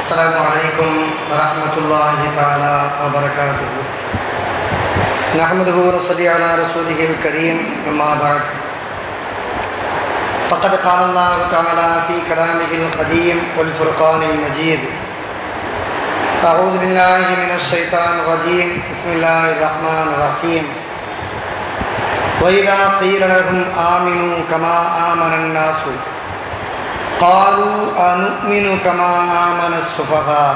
السلام عليكم ورحمة الله تعالى وبركاته. نحمده ونصلي على رسوله الكريم. أما بعد فقد قال الله تعالى في كلامه القديم والفرقان المجيد: أعوذ بالله من الشيطان الرجيم. بسم الله الرحمن الرحيم. وإذا قيل لهم آمنوا كما آمن الناس قالوا أنؤمن كما آمن السفهاء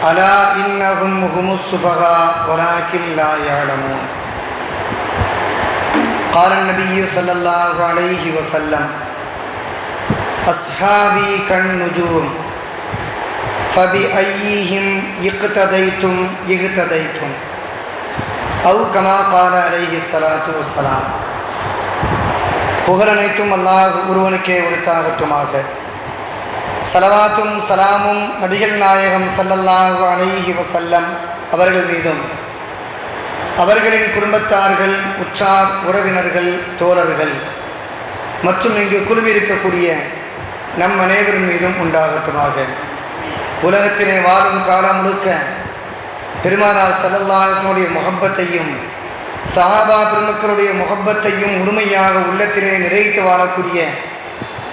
ألا إنهم هم السفهاء ولكن لا يعلمون. قال النبي صلى الله عليه وسلم: أصحابي كالنجوم فبأيهم اقتديتم اهتديتم أو كما قال عليه الصلاة والسلام. புகழனைத்தும் அல்லாஹ் ஒருவனுக்கே உரித்தாகட்டுமாக. ஸலவாத்தும் சலாமும் நபிகள் நாயகம் ஸல்லல்லாஹு அலைஹி வஸல்லம் அவர்கள் மீதும் அவர்களின் குடும்பத்தார்கள், உற்றார் உறவினர்கள், தோழர்கள் மற்றும் இங்கு குழுமியிருக்கக்கூடிய நம் அனைவரின் மீதும் உண்டாகட்டுமாக. உலகத்திலே வாழும் காலம் முழுக்க பெருமானார் ஸல்லல்லாஹு அலைஹி வஸல்லம் முஹப்பத்தையும் சஹாபா பெருமக்களுடைய முஹப்பத்தையும் உண்மையாக உள்ளத்திலே நிறைத்து வாழக்கூடிய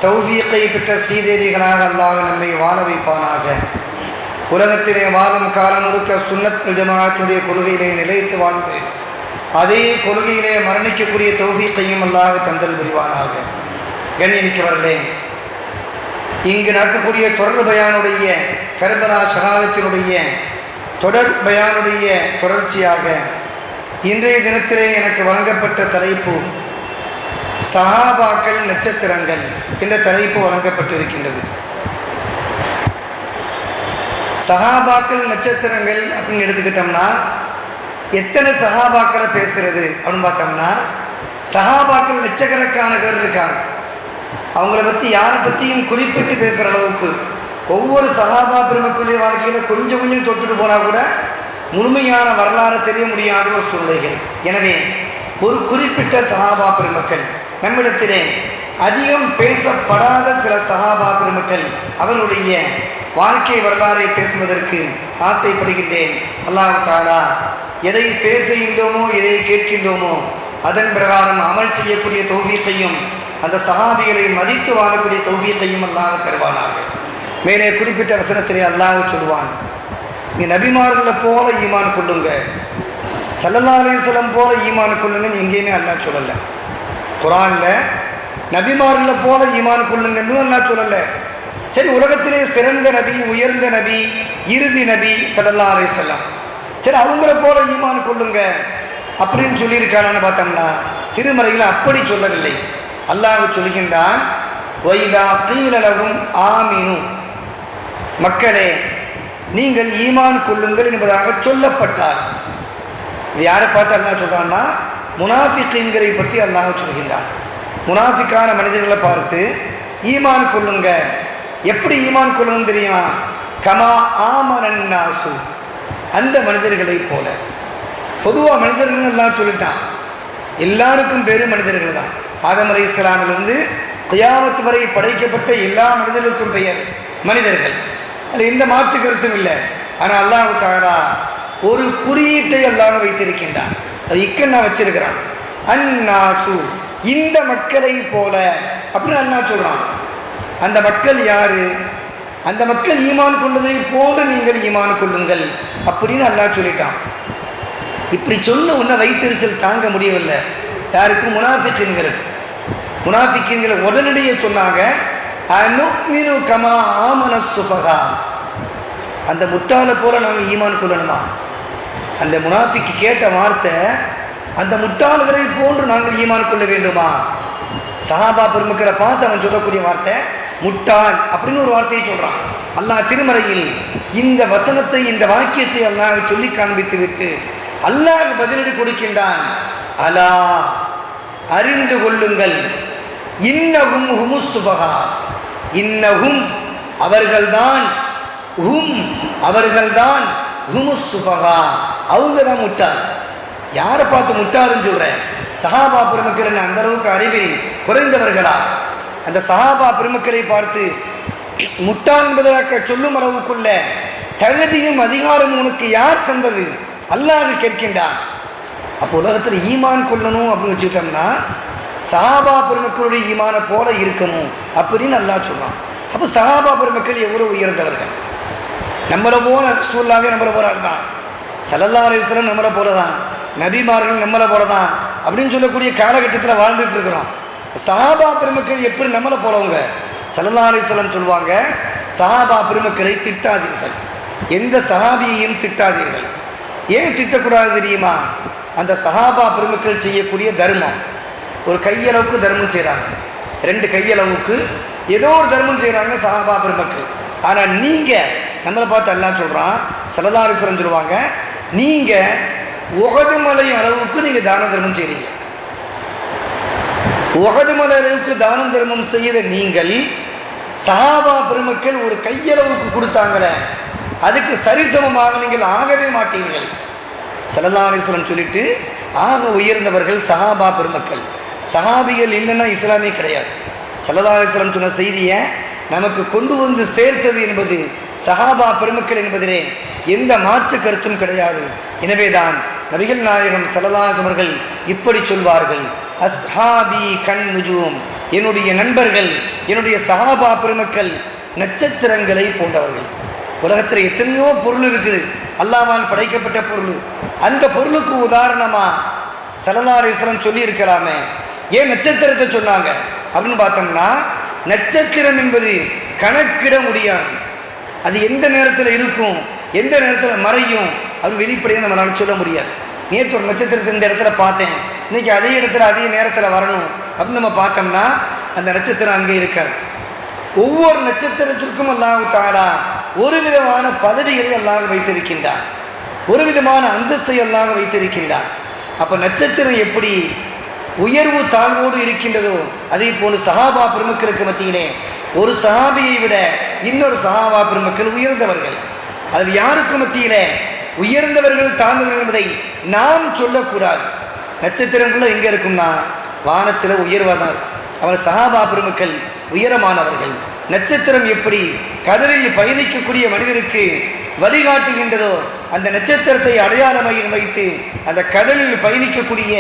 தௌஃபீக்கை பெற்ற சீதேவிகளாக அல்லாஹ் நம்மை வாழ வைப்பானாக. உலகத்திலே வாழும் காலம் முழுக்க சுன்னத் ஜமாஅத்துடைய கொள்கையிலே நிலைத்து வாழ்ந்து அதே கொள்கையிலே மரணிக்கக்கூடிய தௌஃபீக்கையும் அல்லாஹ் தந்தல் புரிவானாக. கண்ணியமிக்கவர்களே, இங்கு நடக்கக்கூடிய தொடர் பயானுடைய கர்பலா ஷஹாதத்தினுடைய தொடர் பயானுடைய தொடர்ச்சியாக இன்றைய தினத்திலே எனக்கு வழங்கப்பட்ட தலைப்பு சஹாபாக்கள் நட்சத்திரங்கள் என்ற தலைப்பு வழங்கப்பட்டிருக்கின்றது. சஹாபாக்கள் நட்சத்திரங்கள் அப்படின்னு எடுத்துக்கிட்டோம்னா எத்தனை சஹாபாக்களை பேசுறது அப்படின்னு பார்த்தோம்னா சஹாபாக்கள் லட்சக்கணக்கான பேர் இருக்காங்க. அவங்கள பற்றி யாரை பற்றியும் குறிப்பிட்டு பேசுகிற அளவுக்கு ஒவ்வொரு சஹாபா பெருமக்களுடைய வாழ்க்கையில் கொஞ்சம் கொஞ்சம் தொட்டுட்டு போனால் கூட முழுமையான வரலாறு தெரிய முடியாத ஒரு சூழ்நிலைகள். எனவே ஒரு குறிப்பிட்ட சஹாபா பெருமக்கள், நம்மிடத்திலே அதிகம் பேசப்படாத சில சஹாபா பெருமக்கள், அவர்களுடைய வாழ்க்கை வரலாறை பேசுவதற்கு ஆசைப்படுகின்றேன். அல்லாஹ் தஆலா எதை பேசுகின்றோமோ எதை கேட்கின்றோமோ அதன் பிரகாரம் அமல் செய்யக்கூடிய தௌஃபீக்கையும் அந்த சஹாபிகளை மதித்து வாழக்கூடிய தௌஃபீக்கையும் அல்லாஹ் தருவானாக. மேலே குறிப்பிட்ட வசனத்திலே அல்லாஹ் சொல்வான்: நீ நபிமார்களை போல ஈமான் கொள்ளுங்க, ஸல்லல்லாஹு அலைஹி வஸல்லம் போல ஈமான் கொள்ளுங்கன்னு எங்கேயுமே அல்லாஹ் சொல்லலை. குர்ஆனில் நபிமார்களை போல ஈமான் கொள்ளுங்கன்னு அல்லாஹ் சொல்லலை. சரி, உலகத்திலே சிறந்த நபி, உயர்ந்த நபி, இறுதி நபி ஸல்லல்லாஹு அலைஹி வஸல்லம், சரி அவங்கள போல ஈமான் கொள்ளுங்க அப்படின்னு சொல்லியிருக்கானான்னு பார்த்தோம்னா திருமறையில் அப்படி சொல்லவில்லை. அல்லாஹ் சொல்கின்றான்: வைதா கீல லஹும் ஆமினு, மக்களே நீங்கள் ஈமான் கொள்ளுங்கள் என்பதாக சொல்லப்பட்டார். இது யாரை பார்த்து அல்லாஹ் சொல்கிறான்னா முனாஃபிக்கீன்களை பற்றி அல்லாஹ் சொல்கின்றான். முனாஃபிக்கான மனிதர்களை பார்த்து ஈமான் கொள்ளுங்க. எப்படி ஈமான் கொள்ளணும் தெரியுமா? கமா ஆமனன் நாசு, அந்த மனிதர்களை போல. பொதுவாக மனிதர்கள் எல்லாம் சொல்லிட்டான், எல்லாருக்கும் பேர் மனிதர்கள் தான். ஆதம் அலைஹிஸ்ஸலாமிலிருந்து கியாமத் வரை படைக்கப்பட்ட எல்லா மனிதர்களுக்கும் பெயர் மனிதர்கள். அது எந்த மாற்று கருத்தும் இல்லை. ஆனால் அல்லாஹ் தஆலா ஒரு குறியீட்டை அல்லாஹ் வைத்திருக்கின்றான். அது இக்கன்னா வச்சிருக்கிறான். அன்னாசு, இந்த மக்களை போல அப்படின்னு அல்லாஹ் சொல்கிறான். அந்த மக்கள் யாரு? அந்த மக்கள் ஈமான் கொண்டதை போன்று நீங்கள் ஈமான் கொள்ளுங்கள் அப்படின்னு அல்லாஹ் சொல்லிட்டான். இப்படி சொன்ன உன்னை வைத்திருச்சல் தாங்க முடியவில்லை. யாருக்கு? முனாஃபிக்கீன்களுக்கு. முனாஃபிக்கீன்களை உடனடியே சொன்னாங்க, அனுமினு கமா ஆமன சுஃபஹா, அந்த முட்டாளை போல நாங்கள் ஈமான் கொள்ளணுமா? அந்த முனாஃபிக்கு கேட்ட வார்த்தை, அந்த முட்டாள்களை போன்று நாங்கள் ஈமான் கொள்ள வேண்டுமா? சஹாபா பெருமக்களை பார்த்து அவன் சொல்லக்கூடிய வார்த்தை முட்டாள் அப்படின்னு ஒரு வார்த்தையை சொல்கிறான். அல்லாஹ் திருமறையில் இந்த வசனத்தை, இந்த வாக்கியத்தை அல்லாஹ் சொல்லி காண்பித்து விட்டு அல்லாஹ் பதிலடி கொடுக்கின்றான். அலா, அறிந்து கொள்ளுங்கள், இன்னஹும் ஹுமுஸ் சுஃபஹா, இன்னஹும் அவர்கள்தான், ஹும் அவர்கள்தான், ஹுமுஸ் சுஃபஹா அவங்க தான் முட்டாள். யாரை பார்த்து முட்டாள்னு சொல்கிறேன்? சஹாபா பெருமக்கள் அந்த அளவுக்கு அறிவில் குறைந்தவர்களா? அந்த சஹாபா பெருமக்களை பார்த்து முட்டாள் என்பதாக சொல்லும் அளவுக்குள்ள தகுதியும் அதிகாரமும் உனக்கு யார் தந்தது? அல்லாஹ் கேட்கின்றான். அப்போ உலகத்தில் ஈமான் கொள்ளணும் அப்படின்னு வச்சுக்கிட்டோம்னா சஹாபா பெருமக்களுடைய ஈமானை போல இருக்கணும் அப்படின்னு அல்லாஹ் சொல்கிறான். அப்போ சஹாபா பெருமக்கள் எவ்வளோ உயர்ந்தவர்கள்! நம்மளை போல ரசூலுல்லாஹ் நம்மளை போல தான், ஸல்லல்லாஹு அலைஹி வஸல்லம் நம்மளை போல தான், நபிமார்கள் நம்மளை போல தான் அப்படின்னு சொல்லக்கூடிய காலகட்டத்தில் வாழ்ந்துட்டு இருக்கிறோம். சஹாபா பெருமக்கள் எப்படி நம்மளை போலவங்க? ஸல்லல்லாஹு அலைஹி வஸல்லம் சொல்லுவாங்க, சஹாபா பெருமக்களை திட்டாதீர்கள், எந்த சஹாபியையும் திட்டாதீர்கள். ஏன் திட்டக்கூடாது தெரியுமா? அந்த சஹாபா பெருமக்கள் செய்யக்கூடிய தர்மம், ஒரு கையளவுக்கு தர்மம் செய்கிறாங்க, 2 கையளவுக்கு ஏதோ ஒரு தர்மம் செய்கிறாங்க சஹாபா பெருமக்கள். ஆனால் நீங்கள் நம்மளை பார்த்து அல்லாஹ் சொல்கிறான், ஸல்லல்லாஹு அலைஹி வஸல்லம் சொல்லுவாங்க, நீங்கள் உஹது மலை அளவுக்கு நீங்கள் தான தர்மம் செய்கிறீங்க. உஹது மலை அளவுக்கு தான தர்மம் செய்கிற நீங்கள் சஹாபா பெருமக்கள் ஒரு கையளவுக்கு கொடுத்தாங்களே, அதுக்கு சரிசமமாக நீங்கள் ஆகவே மாட்டீர்கள். ஸல்லல்லாஹு அலைஹி வஸல்லம் சொல்லிட்டு ஆக உயர்ந்தவர்கள் சஹாபா பெருமக்கள். சஹாபிகள் இல்லைன்னா இஸ்லாமே கிடையாது. ஸல்லல்லாஹு அலைஹி வஸல்லம் சொன்ன செய்தியை நமக்கு கொண்டு வந்து சேர்த்தது என்பது சஹாபா பெருமக்கள் என்பதிலே எந்த மாற்று கருத்தும் கிடையாது. எனவே தான் நபிகள் நாயகம் ஸல்லல்லாஹு அலைஹி வஸல்லம் அவர்கள் இப்படி சொல்வார்கள், அஸ்ஹாபி கன் நுஜூம், என்னுடைய நண்பர்கள், என்னுடைய சஹாபா பெருமக்கள் நட்சத்திரங்களை போன்றவர்கள். உலகத்தில் எத்தனையோ பொருள் இருக்குது, அல்லாஹ்வால் படைக்கப்பட்ட பொருள். அந்த பொருளுக்கு உதாரணமாக ஸல்லல்லாஹு அலைஹி வஸல்லம் சொல்லி இருக்கலாமே, ஏன் நட்சத்திரத்தை சொன்னாங்க அப்படின்னு பார்த்தோம்னா, நட்சத்திரம் என்பது கணக்கிட முடியாது. அது எந்த நேரத்தில் இருக்கும், எந்த நேரத்தில் மறையும் அப்படின்னு வெளிப்படையாக நம்மளால் சொல்ல முடியாது. நேற்று ஒரு நட்சத்திரத்தை இந்த இடத்துல பார்த்தேன், இன்றைக்கி அதே இடத்துல அதே நேரத்தில் வரணும் அப்படின்னு நம்ம பார்த்தோம்னா அந்த நட்சத்திரம் அங்கே இருக்காது. ஒவ்வொரு நட்சத்திரத்திற்கும் அல்லாஹ் தஆலா ஒரு விதமான பதவிகளை அல்லாஹ் வைத்திருக்கின்றான், ஒரு விதமான அந்தஸ்தை அல்லாஹ் வைத்திருக்கின்றான். அப்போ நட்சத்திரம் எப்படி உயர்வு தாழ்வோடு இருக்கின்றதோ அதே போன்று சஹாபா பெருமக்களுக்கு மத்தியிலே ஒரு சஹாபியை விட இன்னொரு சஹாபா பெருமக்கள் உயர்ந்தவர்கள். அதில் யாருக்கு மத்தியிலே உயர்ந்தவர்கள் தாழ்ந்தவர்கள் என்பதை நாம் சொல்லக்கூடாது. நட்சத்திரங்களும் எங்கே இருக்கும்னா வானத்தில் உயர்வாக தான் இருக்கும். அவர் சஹாபா பெருமக்கள் உயரமானவர்கள். நட்சத்திரம் எப்படி கடலில் பயணிக்கக்கூடிய மனிதருக்கு வழிகாட்டுகின்றதோ அந்த நட்சத்திரத்தை அடையாளமாக வைத்து அந்த கடலில் பயணிக்கக்கூடிய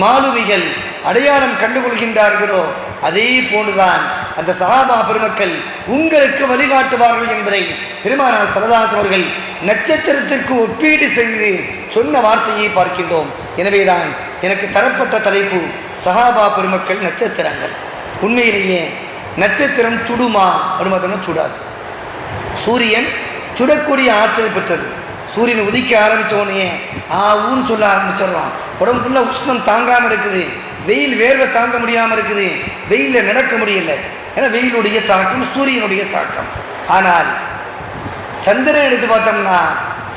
மாலுமிகள் அடையாளம் கண்டுகொள்கின்றார்களோ அதே போன்றுதான் அந்த சஹாபா பெருமக்கள் உங்களுக்கு வழிகாட்டுவார்கள் என்பதை பெருமானார் ஸல்லல்லாஹு அலைஹி அவர்கள் நட்சத்திரத்திற்கு ஒப்பீடு செய்து சொன்ன வார்த்தையை பார்க்கின்றோம். எனவேதான் எனக்கு தரப்பட்ட தலைப்பு சஹாபா பெருமக்கள் நட்சத்திரங்கள். உண்மையிலேயே நட்சத்திரம் சுடுமா அப்படின்னு பார்த்தோம்னா சுடாது. சூரியன் சுடக்கூடிய ஆற்றல் பெற்றது. சூரியன் உதிக்க ஆரம்பித்த உடனே ஊன்னு சொல்ல ஆரம்பிச்சிடறோம். உடம்புக்குள்ள உஷ்ணம் தாங்காமல் இருக்குது, வெயில் வேர்வை தாங்க முடியாமல் இருக்குது, வெயிலில் நடக்க முடியல. ஏன்னா வெயிலுடைய தாக்கம் சூரியனுடைய தாக்கம். ஆனால் சந்திரன் எடுத்து பார்த்தோம்னா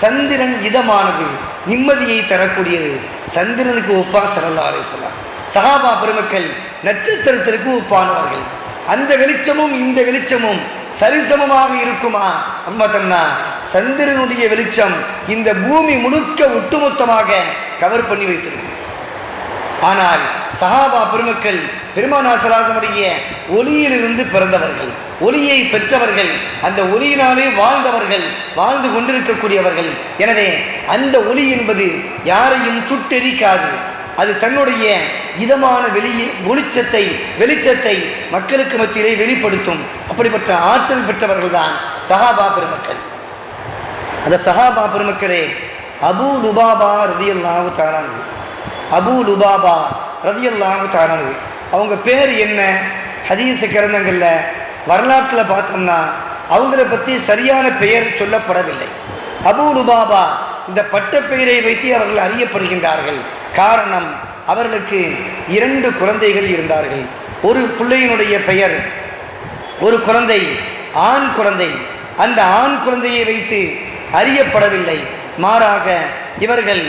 சந்திரன் இதமானது, நிம்மதியை தரக்கூடியது. சந்திரனுக்கு ஒப்பா ஸல்லல்லாஹு அலைஹி வஸல்லம். சஹாபா பெருமக்கள் நட்சத்திரத்திற்கு ஒப்பானவர்கள். அந்த வெளிச்சமும் இந்த வெளிச்சமும் சரிசமமாக இருக்குமா அப்படின்னு பார்த்தோம்னா சந்திரனுடைய வெளிச்சம் இந்த பூமி முழுக்க ஒட்டுமொத்தமாக கவர் பண்ணி வைத்திருக்கும். ஆனால் சஹாபா பெருமக்கள் பெருமானார் ஸல்லல்லாஹு அலைஹி வஸல்லம் ஒளியிலிருந்து பிறந்தவர்கள், ஒளியை பெற்றவர்கள், அந்த ஒளியினாலே வாழ்ந்தவர்கள், வாழ்ந்து கொண்டிருக்கக்கூடியவர்கள். எனவே அந்த ஒளி என்பது யாரையும் சுட்டெரிக்காது. அது தன்னுடைய இதமான வெளிச்சத்தை மக்களுக்கு மத்தியிலே வெளிப்படுத்தும். அப்படிப்பட்ட ஆற்றல் பெற்றவர்கள் தான் சஹாபா பெருமக்கள். அந்த சஹாபா பெருமக்களே அபூ லுபாபா ரலியல்லாஹு தஆலா அன்ஹு, அபூ லுபாபா ரலியல்லாஹு தஆலா அன்ஹு அவங்க பேர் என்ன? ஹதீஸ் கிரந்தங்களில் வரலாற்றில் பார்த்தோம்னா அவங்கள பற்றி சரியான பெயர் சொல்லப்படவில்லை. அபூ லுபாபா இந்த பட்டப்பெயரை வைத்து அவர்கள் அறியப்படுகின்றார்கள். காரணம், அவர்களுக்கு 2 குழந்தைகள் இருந்தார்கள். ஒரு பிள்ளையினுடைய பெயர், ஒரு குழந்தை ஆண் குழந்தை. அந்த ஆண் குழந்தையை வைத்து அறியப்படவில்லை. மாறாக இவர்கள்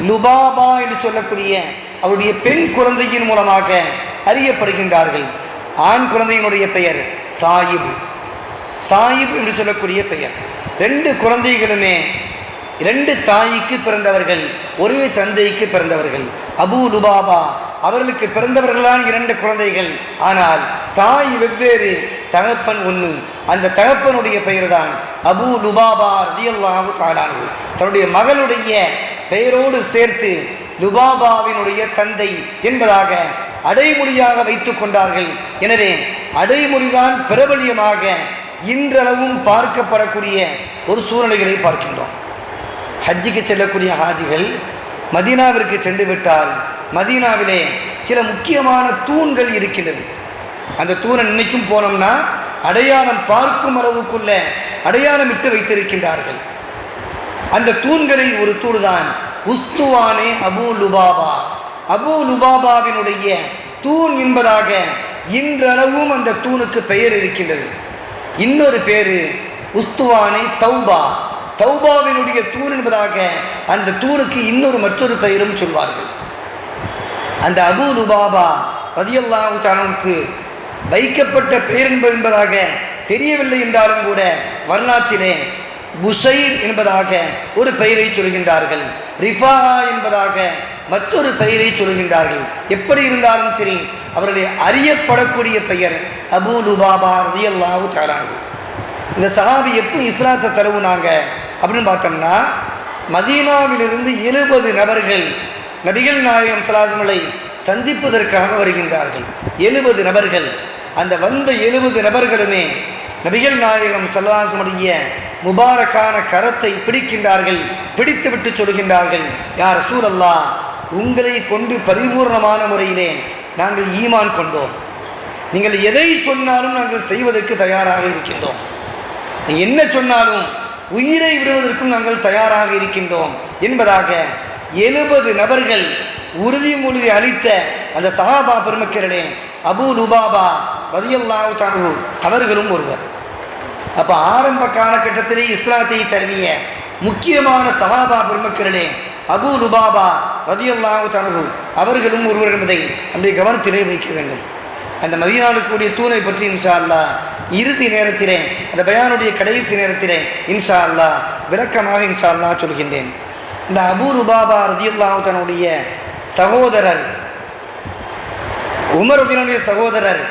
லுபாபா என்று சொல்லக்கூடிய அவருடைய பெண் குழந்தையின் மூலமாக அறியப்படுகின்றார்கள். ஆண் குழந்தையினுடைய பெயர் சாயிப், சாயிப் என்று சொல்லக்கூடிய பெயர். 2 குழந்தைகளுமே 2 தாய்க்கு பிறந்தவர்கள், ஒரே தந்தைக்கு பிறந்தவர்கள். அபூ லுபாபா அவர்களுக்கு பிறந்தவர்களான 2 குழந்தைகள். ஆனால் தாய் வெவ்வேறு, தகப்பன் ஒன்று. அந்த தகப்பனுடைய பெயர் தான் அபூ லுபாபா ரலியல்லாஹு தஆலா அன்ஹு. தன்னுடைய மகளுடைய பெயரோடு சேர்த்து லுபாபாவினுடைய தந்தை என்பதாக அடைமொழியாக வைத்து கொண்டார்கள். எனவே அடைமொழிதான் பிரபலியமாக இன்றளவும் பார்க்கப்படக்கூடிய ஒரு சூழ்நிலைகளை பார்க்கின்றோம். ஹஜ்ஜுக்கு செல்லக்கூடிய ஹாஜிகள் மதீனாவிற்கு சென்று விட்டால் மதீனாவிலே சில முக்கியமான தூண்கள் இருக்கின்றது. அந்த தூணை இன்னைக்கும் போனோம்னா அடையாளம் பார்க்கும் அளவுக்குள்ள அடையாளமிட்டு வைத்திருக்கின்றார்கள். அந்த தூண்களில் ஒரு தூண் தான் உஸ்துவானே அபூ லுபாபா. அபூ லுபாபாவினுடைய தூண் என்பதாக இன்றளவும் அந்த தூணுக்கு பெயர் இருக்கின்றது. இன்னொரு பேரு உஸ்துவானே தௌபா. தௌபாவினுடைய தூண் என்பதாக அந்த தூணுக்கு மற்றொரு பெயரும் சொல்வார்கள். அந்த அபூ லுபாபா ரலியல்லாஹு தஆலாவுக்கு வைக்கப்பட்ட பெயர் என்பதாக தெரியவில்லை என்றாலும் கூட வரலாற்றிலே புஷைர் என்பதாக ஒரு பெயரை சொல்கின்றார்கள், ரிஃபா என்பதாக மற்றொரு பெயரை சொல்கின்றார்கள். எப்படி இருந்தாலும் சரி அவர்களுடைய அறியப்படக்கூடிய பெயர் அபூ லுபாபா ரலியல்லாஹு தஆலா. இந்த சஹாபி எப்போ இஸ்லாத்தை தழுவுனாங்க அப்படின்னு பார்த்தோம்னா மதீனாவிலிருந்து 70 நபர்கள் நபிகள் நாயகம் ஸல்லல்லாஹு அலைஹி வஸல்லம் சந்திப்பதற்காக வருகின்றார்கள். 70 நபர்கள். அந்த வந்த 70 நபர்களுமே நபிகள் நாயகம் ஸல்லல்லாஹு அலைஹி வஸல்லம் முபாரக்கான கரத்தை பிடிக்கின்றார்கள். பிடித்து விட்டு சொல்கின்றார்கள், யா ரசூலல்லாஹ், உங்களை கொண்டு பரிபூர்ணமான முறையிலே நாங்கள் ஈமான் கொண்டோம். நீங்கள் எதை சொன்னாலும் நாங்கள் செய்வதற்கு தயாராக இருக்கின்றோம். என்ன சொன்னாலும் உயிரை விடுவதற்கும் நாங்கள் தயாராக இருக்கின்றோம் என்பதாக 70 நபர்கள் உறுதிமொழி அளித்த அந்த சஹாபா பெருமக்களே அபூ லுபாபா ரலியல்லாஹு தஆலா அவர்களும் ஒருவர். அப்போ ஆரம்ப காலகட்டத்திலே இஸ்லாத்தை தழுவிய முக்கியமான சஹாபா பெருமக்களே அபூ லுபாபா ரலியல்லாஹு தஆலா அவர்களும் ஒருவர் என்பதை நம்முடைய கவனத்திலே வைக்க வேண்டும். அந்த மதீனாவுக்கு கூடிய தூணை பற்றி இன்ஷா அல்லாஹ் இறுதி நேரத்திலே, அந்த பயானுடைய கடைசி நேரத்திலே இன்ஷா அல்லாஹ் விளக்கமாக இன்ஷா அல்லாஹ் சொல்கின்றேன். இந்த அபூ லுபாபா ரலியல்லாஹு தஆலாவுடைய சகோதரர் உமர் ரலியல்லாஹு சகோதரர்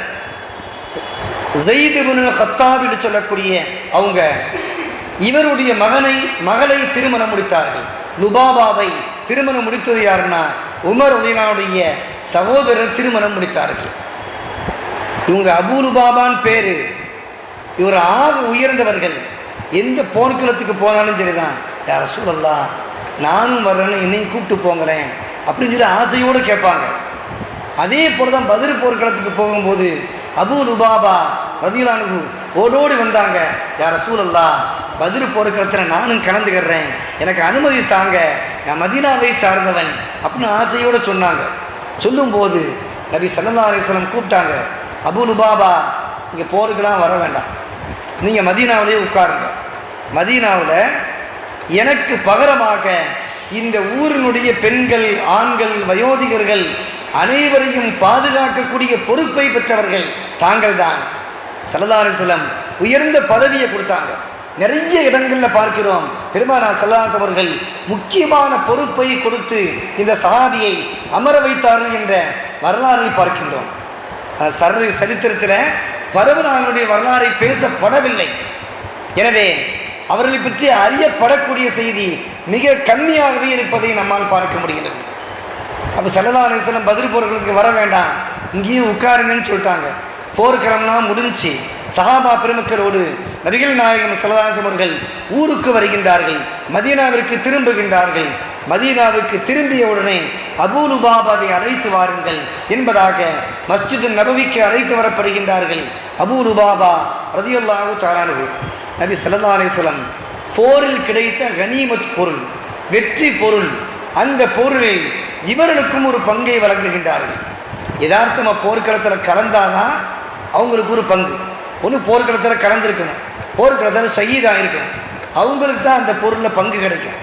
ஸைத் இப்னு கத்தாப் என்று சொல்லக்கூடிய அவங்க இவருடைய மகளை திருமணம் முடித்தார்கள். லுபாபாவை திருமணம் முடித்தது யாருன்னா உமர் ரலியல்லாஹுடைய சகோதரர் திருமணம் முடித்தார்கள். இவங்க அபூ லுபாபான் பேரு. இவர் ஆக உயர்ந்தவர்கள். எந்த போர்க்களத்துக்கு போனாலும் சரிதான், யா ரசூலல்லாஹ் நானும் வர்றேன்னு என்னையும் கூப்பிட்டு போங்களேன் அப்படின்னு சொல்லி ஆசையோடு கேட்பாங்க. அதே போல தான் பத்ர் போர்க்களத்துக்கு போகும்போது அபூ லுபாபா ரலியல்லாஹு அன்ஹு ஓடோடி வந்தாங்க, யா ரசூலல்லாஹ் பத்ர் போர்க்களத்தில் நானும் கலந்துக்கிறேன், எனக்கு அனுமதி தாங்க, நான் மதீனாவை சார்ந்தவன் அப்படின்னு ஆசையோடு சொன்னாங்க. சொல்லும்போது நபி ஸல்லல்லாஹு அலைஹி வஸல்லம் கூப்பிட்டாங்க, அபூ லுபாபா நீங்கள் போருக்கெல்லாம் வர வேண்டாம், நீங்கள் மதீனாவிலே உட்காருங்க. மதீனாவில் எனக்கு பகரமாக இந்த ஊரினுடைய பெண்கள், ஆண்கள், வயோதிகர்கள் அனைவரையும் பாதுகாக்கக்கூடிய பொறுப்பை பெற்றவர்கள் தாங்கள் தான். ஸல்லல்லாஹு அலைஹி வஸல்லம் உயர்ந்த பதவியை கொடுத்தாங்க. நிறைய இடங்களில் பார்க்கிறோம் பெருமானார் ஸல்லல்லாஹு அலைஹி அவர்கள் முக்கியமான பொறுப்பை கொடுத்து இந்த சஹாபியை அமர வைத்தார்கள் என்ற வரலாறை பார்க்கின்றோம். சரித்திரத்தில் பரவலானுடைய வரலாறை பேசப்படவில்லை. எனவே அவர்களை பற்றி அறியப்படக்கூடிய செய்தி மிக கம்மியாகவே இருப்பதை நம்மால் பார்க்க முடிகிறது. அப்போ ஸல்லல்லாஹு அலைஹி வஸல்லம் பத்ர் போர்களுக்கு வர வேண்டாம், இங்கேயும் உட்காருங்கன்னு சொல்லிட்டாங்க. போர்க்களம்லாம் முடிஞ்சு சஹாபா பெருமக்களோடு நபிகள் நாயகம் ஸல்லல்லாஹு அலைஹி வஸல்லம் அவர்கள் ஊருக்கு வருகின்றார்கள், மதீனாவிற்கு திரும்புகின்றார்கள். மதீனாவுக்கு திரும்பிய உடனே அபூ லுபாபாவை அழைத்து வாருங்கள் என்பதாக மஸ்ஜித் நபவிக்கு அழைத்து வரப்படுகின்றார்கள். அபூ லுபாபா ரலியல்லாஹு தஆலா அன்ஹு நபி ஸல்லல்லாஹு அலைஹி வஸல்லம் போரில் கிடைத்த கனீமத் பொருள், வெற்றி பொருள், அந்த பொருளில் இவர்களுக்கும் ஒரு பங்கை வழங்குகின்றார்கள். யதார்த்தமாக போர்க்களத்தில் கலந்தாதான் அவங்களுக்கு ஒரு பங்கு. ஒன்று போர்க்களத்தில் கலந்துருக்கணும், போர்க்களத்தில் ஷஹீதாக இருக்கணும், அவங்களுக்கு தான் அந்த பொருளில் பங்கு கிடைக்கும்.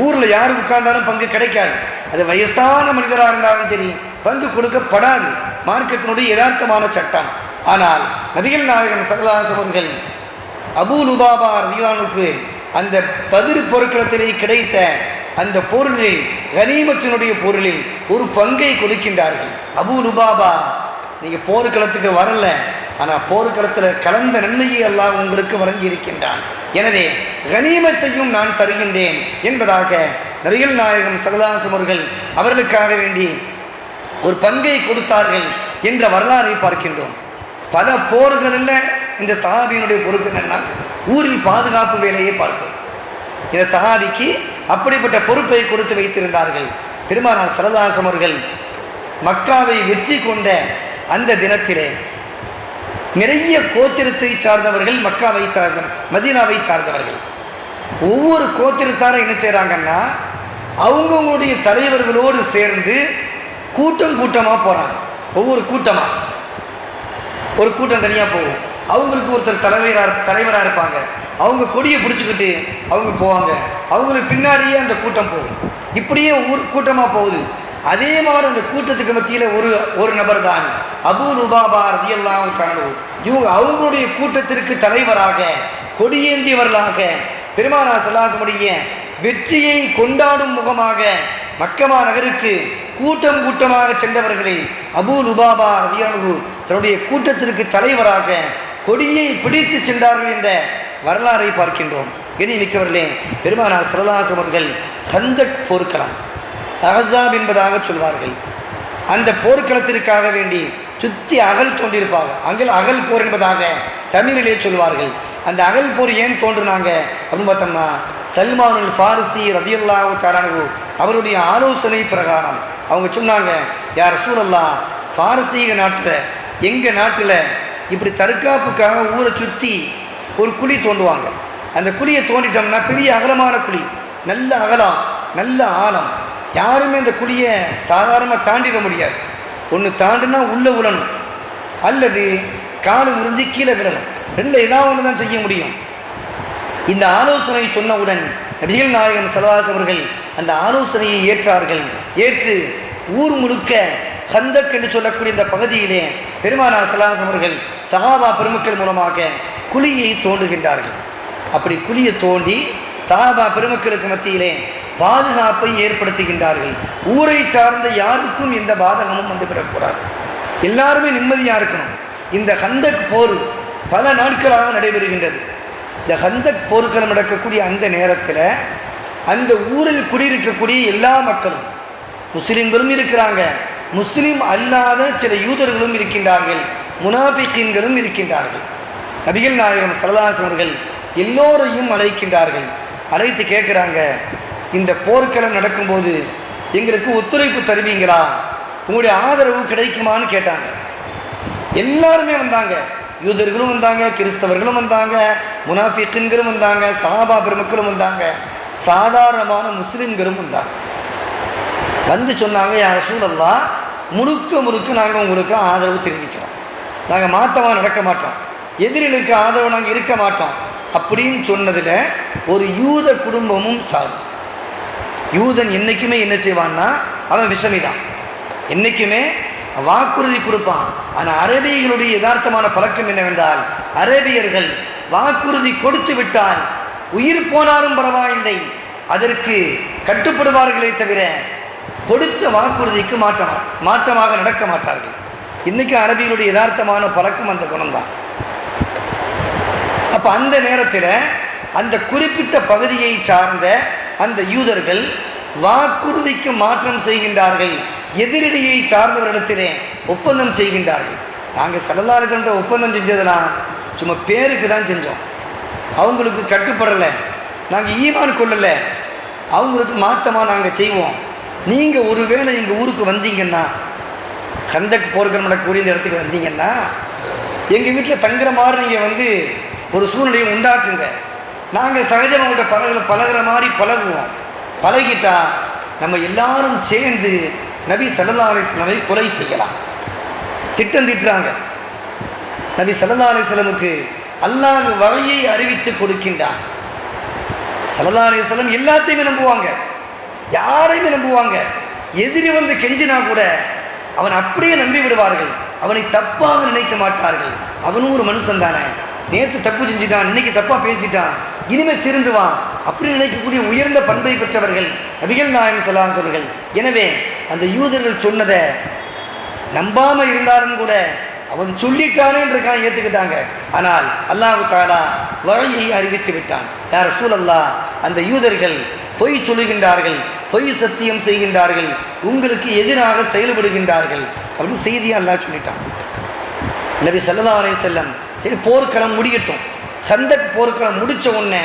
ஊரில் யார் உட்கார்ந்தாலும் பங்கு கிடைக்காது. அது வயசான மனிதராக இருந்தாலும் சரி பங்கு கொடுக்கப்படாது, மார்க்கத்தினுடைய யதார்த்தமான சட்டம். ஆனால் நபிகள் நாயகம் ஸல்லல்லாஹு அலைஹி அவர்கள் அபூ லுபாபா ரலியல்லாஹு அந்த பத்ர் போர்க்களத்திலே கிடைத்த அந்த பொருளில், கனீமத்தினுடைய பொருளில் ஒரு பங்கை கொடுக்கின்றார்கள். அபூ லுபாபா, நீங்கள் போர்க்களத்துக்கு வரல, ஆனால் போர்க்களத்தில் கலந்த நன்மையை அல்லாஹ் உங்களுக்கு வழங்கி இருக்கின்றான். எனவே கனிமத்தையும் நான் தருகின்றேன் என்பதாக நபிகள் நாயகம் ஸல்லல்லாஹு அலைஹி வஸல்லம் அவர்களுக்காக வேண்டி ஒரு பங்கை கொடுத்தார்கள் என்ற வரலாறை பார்க்கின்றோம். பல போர்களில் இந்த சஹாபியினுடைய பொறுப்பு என்னன்னா ஊரில் பாதுகாப்பு வேலையை பார்ப்பது. இந்த சஹாபிக்கு அப்படிப்பட்ட பொறுப்பை கொடுத்து வைத்திருந்தார்கள். பெருமானார் ஸல்லல்லாஹு அலைஹி வஸல்லம் மக்காவை வெற்றி கொண்ட அந்த தினத்திலே நிறைய கோத்திரத்தை சார்ந்தவர்கள், மக்காவை சார்ந்த மதீனாவை சார்ந்தவர்கள், ஒவ்வொரு கோத்திரத்தாரும் என்ன செய்கிறாங்கன்னா அவங்கவுங்களுடைய தலைவர்களோடு சேர்ந்து கூட்டமாக போகிறாங்க. ஒவ்வொரு கூட்டமாக ஒரு கூட்டம் தனியாக போகும். அவங்களுக்கு ஒருத்தர் தலைவராக இருப்பாங்க. அவங்க கொடியை பிடிச்சிக்கிட்டு அவங்க போவாங்க. அவங்களுக்கு பின்னாடியே அந்த கூட்டம் போகும். இப்படியே ஒவ்வொரு கூட்டமாக போகுது. அதே மாதிரி அந்த கூட்டத்துக்கு மத்தியில் ஒரு நபர் தான் அபூ லுபாபா ரலியல்லாஹு அன்ஹு. இவங்க அவங்களுடைய கூட்டத்திற்கு தலைவராக, கொடியேந்தியவர்களாக, பெருமானார் ஸல்லல்லாஹு அலைஹி வஸல்லம் வெற்றியை கொண்டாடும் முகமாக மக்கமா நகருக்கு கூட்டமாக சென்றவர்களில் அபூ லுபாபா ரலியல்லாஹு அன்ஹு தன்னுடைய கூட்டத்திற்கு தலைவராக கொடியை பிடித்து சென்றார்கள் என்ற வரலாறை பார்க்கின்றோம். கண்ணியமிக்கவர்களே, பெருமானார் ஸல்லல்லாஹு அலைஹி வஸல்லம் கந்தக் போர்க்களம், அஹ்ஸாப் என்பதாக சொல்வார்கள். அந்த போர்க்களத்திற்காக வேண்டி சுற்றி அகல் தோன்றியிருப்பாங்க. அகல் போர் என்பதாக தமிழிலே சொல்வார்கள். அந்த அகல் போர் ஏன் தோன்றுனாங்க அப்படின்னு பார்த்தோம்னா சல்மானுல் ஃபாரிசி ரலியல்லாஹு தஆலா அன்ஹு அவருடைய ஆலோசனை பிரகாரம் அவங்க சொன்னாங்க, யா ரசூலல்லாஹ், பாரசீக நாட்டில் எங்கள் நாட்டில் இப்படி தற்காப்புக்காக ஊரை சுற்றி ஒரு குழி தோண்டுவாங்க. அந்த குழியை தோண்டிட்டோம்னா பெரிய அகலமான குழி, நல்ல அகலம், நல்ல ஆழம். யாருமே அந்த குழியை சாதாரணமாக தாண்டிட முடியாது. ஒன்று தாண்டினா உள்ளே விழணும், அல்லது காலு முறிஞ்சு கீழே விழணும். ரெண்டில் ஏதாவது ஒன்று தான் செய்ய முடியும். இந்த ஆலோசனை சொன்னவுடன் நபிகள் நாயகம் ஸல்லல்லாஹு அலைஹி வஸல்லம் அந்த ஆலோசனையை ஏற்றார்கள். ஏற்று ஊர் முழுக்க கந்தக் என்று சொல்லக்கூடிய இந்த பகுதியிலே பெருமானார் ஸல்லல்லாஹு அலைஹி வஸல்லம் சஹாபா பெருமக்கள் மூலமாக குழியை தோண்டுகின்றார்கள். அப்படி குழியை தோண்டி சஹாபா பெருமக்களுக்கு மத்தியிலே பாதுகாப்பை ஏற்படுத்துகின்றார்கள். ஊரை சார்ந்த யாருக்கும் எந்த பாதகமும் வந்துவிடக்கூடாது, எல்லாருமே நிம்மதியாக இருக்கணும். இந்த கந்தக் போர் பல நாட்களாக நடைபெறுகின்றது. இந்த கந்தக் போர்க்களம் நடக்கக்கூடிய அந்த நேரத்தில் அந்த ஊரில் குடியிருக்கக்கூடிய எல்லா மக்களும், முஸ்லிம்களும் இருக்கிறாங்க, முஸ்லிம் அல்லாத சில யூதர்களும் இருக்கின்றார்கள், முனாஃபிக்கீன்களும் இருக்கின்றார்கள். நபிகள் நாயகம் ஸல்லல்லாஹு அலைஹி வஸல்லம் எல்லோரையும் அழைக்கின்றார்கள். அழைத்து கேட்குறாங்க, இந்த போர்க்களம் நடக்கும்போது எங்களுக்கு ஒத்துழைப்பு தருவீங்களா, உங்களுடைய ஆதரவு கிடைக்குமான்னு கேட்டாங்க. எல்லாருமே வந்தாங்க, யூதர்களும் வந்தாங்க, கிறிஸ்தவர்களும் வந்தாங்க, முனாஃபிக்கீன்களும் வந்தாங்க, சஹாபா பெருமக்களும் வந்தாங்க, சாதாரணமான முஸ்லிம்களும் வந்தாங்க. வந்து சொன்னாங்க, யா ரசூலல்லாஹ், முழுக்க நாங்கள் உங்களுக்கு ஆதரவு தெரிவிக்கிறோம், நாங்கள் மாற்றமாக நடக்க மாட்டோம், எதிரிகளுக்கு ஆதரவு நாங்கள் இருக்க மாட்டோம் அப்படின்னு சொன்னதில் ஒரு யூத குடும்பமும் சாரும். யூதன் என்றைக்குமே என்ன செய்வான்னா அவன் விஷமிதான், என்றைக்குமே வாக்குறுதி கொடுப்பான். ஆனால் அரேபியர்களுடைய யதார்த்தமான பழக்கம் என்னவென்றால், அரேபியர்கள் வாக்குறுதி கொடுத்து விட்டால் உயிர் போனாலும் பரவாயில்லை, அதற்கு கட்டுப்படுவார்களே தவிர கொடுத்த வாக்குறுதிக்கு மாற்றமாக நடக்க மாட்டார்கள். இன்றைக்கி அரபியர்களுடைய யதார்த்தமான பழக்கம் அந்த குணம்தான். அப்போ அந்த நேரத்தில் அந்த குறிப்பிட்ட பகுதியை சார்ந்த அந்த யூதர்கள் வாக்குறுதிக்கு மாற்றம் செய்கின்றார்கள், எதிரிடையை சார்ந்தவரிடத்திலே ஒப்பந்தம் செய்கின்றார்கள். நாங்கள் ஸல்லல்லாஹு அலைஹி வஸல்லம் ஒப்பந்தம் செஞ்சதெல்லாம் சும்மா பேருக்கு தான் செஞ்சோம், அவங்களுக்கு கட்டுப்படலை, நாங்கள் ஈமான் கொள்ளலை, அவங்களுக்கு மாற்றமாக நாங்கள் செய்வோம். நீங்கள் ஒருவேளை எங்கள் ஊருக்கு வந்தீங்கன்னா, கந்தக் போர்க்களம் நடக்கக்கூடிய இந்த இடத்துக்கு வந்தீங்கன்னா, எங்கள் வீட்டில் தங்குற மாதிரி நீங்கள் வந்து ஒரு சூழ்நிலையை உண்டாக்குங்க, நாங்கள் சகஜமாக பழகிற மாதிரி பழகுவோம். பழகிட்டா நம்ம எல்லாரும் சேர்ந்து நபி ஸல்லல்லாஹு அலைஹி வஸல்லம் கொலை செய்யலாம் திட்டம் தீட்டுறாங்க. நபி ஸல்லல்லாஹு அலைஹி வஸல்லமுக்கு அல்லாஹ் வழியை அறிவித்து கொடுக்கின்றான். ஸல்லல்லாஹு அலைஹி வஸல்லம் எல்லாத்தையுமே நம்புவாங்க, யாரையுமே நம்புவாங்க. எதிரி வந்து கெஞ்சினா கூட அவன் அப்படியே நம்பி விடுவார்கள், அவனை தப்பாக நினைக்க மாட்டார்கள். அவனும் ஒரு மனுஷன் தானே, நேற்று தப்பு செஞ்சிட்டான், இன்னைக்கு தப்பாக பேசிட்டான், இனிமேல் திருந்துவான் அப்படி நினைக்கக்கூடிய உயர்ந்த பண்பை பெற்றவர்கள் நபிகள் நாயகம் ஸல்லல்லாஹு அலைஹி வஸல்லம். எனவே அந்த யூதர்கள் சொன்னதை நம்பாமல் இருந்தாலும் கூட அவன் சொல்லிட்டானேன்னு இருக்கான், ஏற்றுக்கிட்டாங்க. ஆனால் அல்லாஹ் தஆலா வஹ்யை அறிவித்து விட்டான். யா ரசூலல்லாஹ், அந்த யூதர்கள் பொய் சொல்லுகின்றார்கள், பொய் சத்தியம் செய்கின்றார்கள், உங்களுக்கு எதிராக செயல்படுகின்றார்கள் அப்படின்னு செய்தியை அல்லாஹ் சொல்லிட்டான். நபி ஸல்லல்லாஹு அலைஹி வஸல்லம் சரி போர்க்களம் முடியட்டும், கந்தக் போர்க்களம் முடித்த உடனே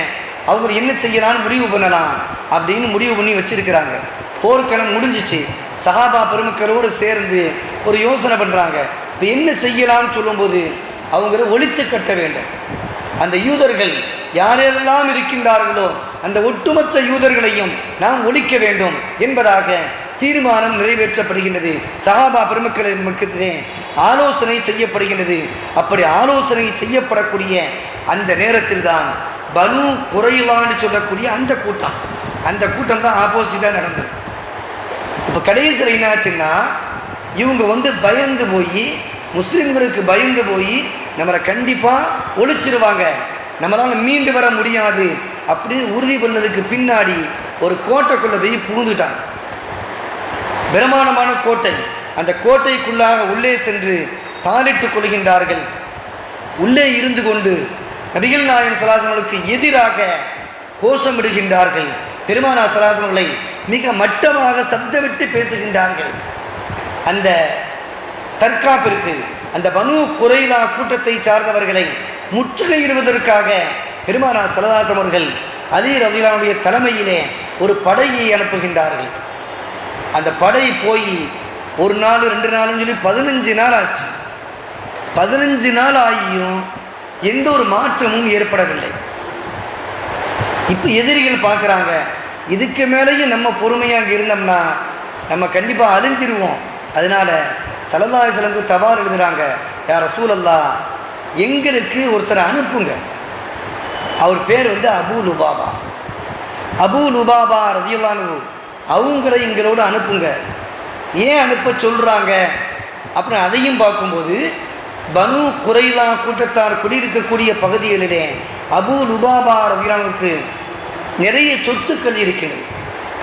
அவங்க என்ன செய்யலான்னு முடிவு பண்ணலாம் அப்படின்னு முடிவு பண்ணி வச்சிருக்கிறாங்க. போர்க்களம் முடிஞ்சிச்சு. சஹாபா பெருமக்களோடு சேர்ந்து ஒரு யோசனை பண்ணுறாங்க. இப்போ என்ன செய்யலாம்னு சொல்லும்போது அவங்கள ஒழித்து கட்ட வேண்டும். அந்த யூதர்கள் யாரெல்லாம் இருக்கின்றார்களோ அந்த ஒட்டுமொத்த யூதர்களையும் நாம் ஒழிக்க வேண்டும் என்பதாக தீர்மானம் நிறைவேற்றப்படுகின்றது. சஹாபா பெருமக்களின் மக்களிலே ஆலோசனை செய்யப்படுகின்றது. அப்படி ஆலோசனை செய்யப்படக்கூடிய அந்த நேரத்தில் தான் பனு குறைலான்னு சொல்லக்கூடிய அந்த கூட்டம் தான் ஆப்போசிட்டாக நடந்தது. இப்போ கடைசியில் என்னாச்சுன்னா இவங்க பயந்து போய், முஸ்லீம்களுக்கு பயந்து போய் நம்மளை கண்டிப்பாக ஒழிச்சிருவாங்க, நம்மளால் மீண்டு வர முடியாது அப்படின்னு உறுதி பண்ணதுக்கு பின்னாடி ஒரு கோட்டைக்குள்ளே போய் புகுந்துட்டாங்க. பிரமாண்டமான கோட்டை. அந்த கோட்டைக்குள்ளாக உள்ளே சென்று தாளிட்டுக் கொள்கின்றார்கள். உள்ளே இருந்து கொண்டு நபிகள் நாயகம் ஸல்லல்லாஹு அலைஹி வஸல்லம் எதிராக கோஷமிடுகின்றார்கள். பெருமானார் ஸல்லல்லாஹு அலைஹி வஸல்லம் மிக மட்டமாக சப்தமிட்டு பேசுகின்றார்கள். அந்த தற்காப்பிற்கு அந்த பனு குறைலா கூட்டத்தை சார்ந்தவர்களை முற்றுகையிடுவதற்காக பெருமானார் ஸல்லல்லாஹு அலைஹி வஸல்லம் அவர்கள் அலி ரலியல்லாஹு அன்ஹுடைய தலைமையிலே ஒரு படையை அனுப்புகின்றார்கள். அந்த படை போய் ஒரு நாள் 2 நாள்னு சொல்லி 15 நாள் ஆச்சு. 15 நாள் ஆகியும் எந்த ஒரு மாற்றமும் ஏற்படவில்லை. இப்போ எதிரிகள் பார்க்குறாங்க, இதுக்கு மேலேயும் நம்ம பொறுமையாக இருந்தோம்னா நம்ம கண்டிப்பாக அழிஞ்சிருவோம். அதனால் ஸல்லல்லாஹு அலைஹி வஸல்லம் தபார் எழுதுகிறாங்க, யா ரசூலல்லாஹ், எங்களுக்கு ஒருத்தரை அனுப்புங்க. அவர் பேர் அபூ லுபாபா ரலியல்லாஹு அன்ஹு, அவங்கள எங்களோடு அனுப்புங்க. ஏன் அனுப்ப சொல்கிறாங்க அப்படின்னு அதையும் பார்க்கும்போது பனு குறைலா கூட்டத்தார் குடியிருக்கக்கூடிய பகுதிகளிலே அபூ லுபாபா ரலியல்லாஹு அன்ஹுக்கு நிறைய சொத்துக்கள் இருக்கிறது.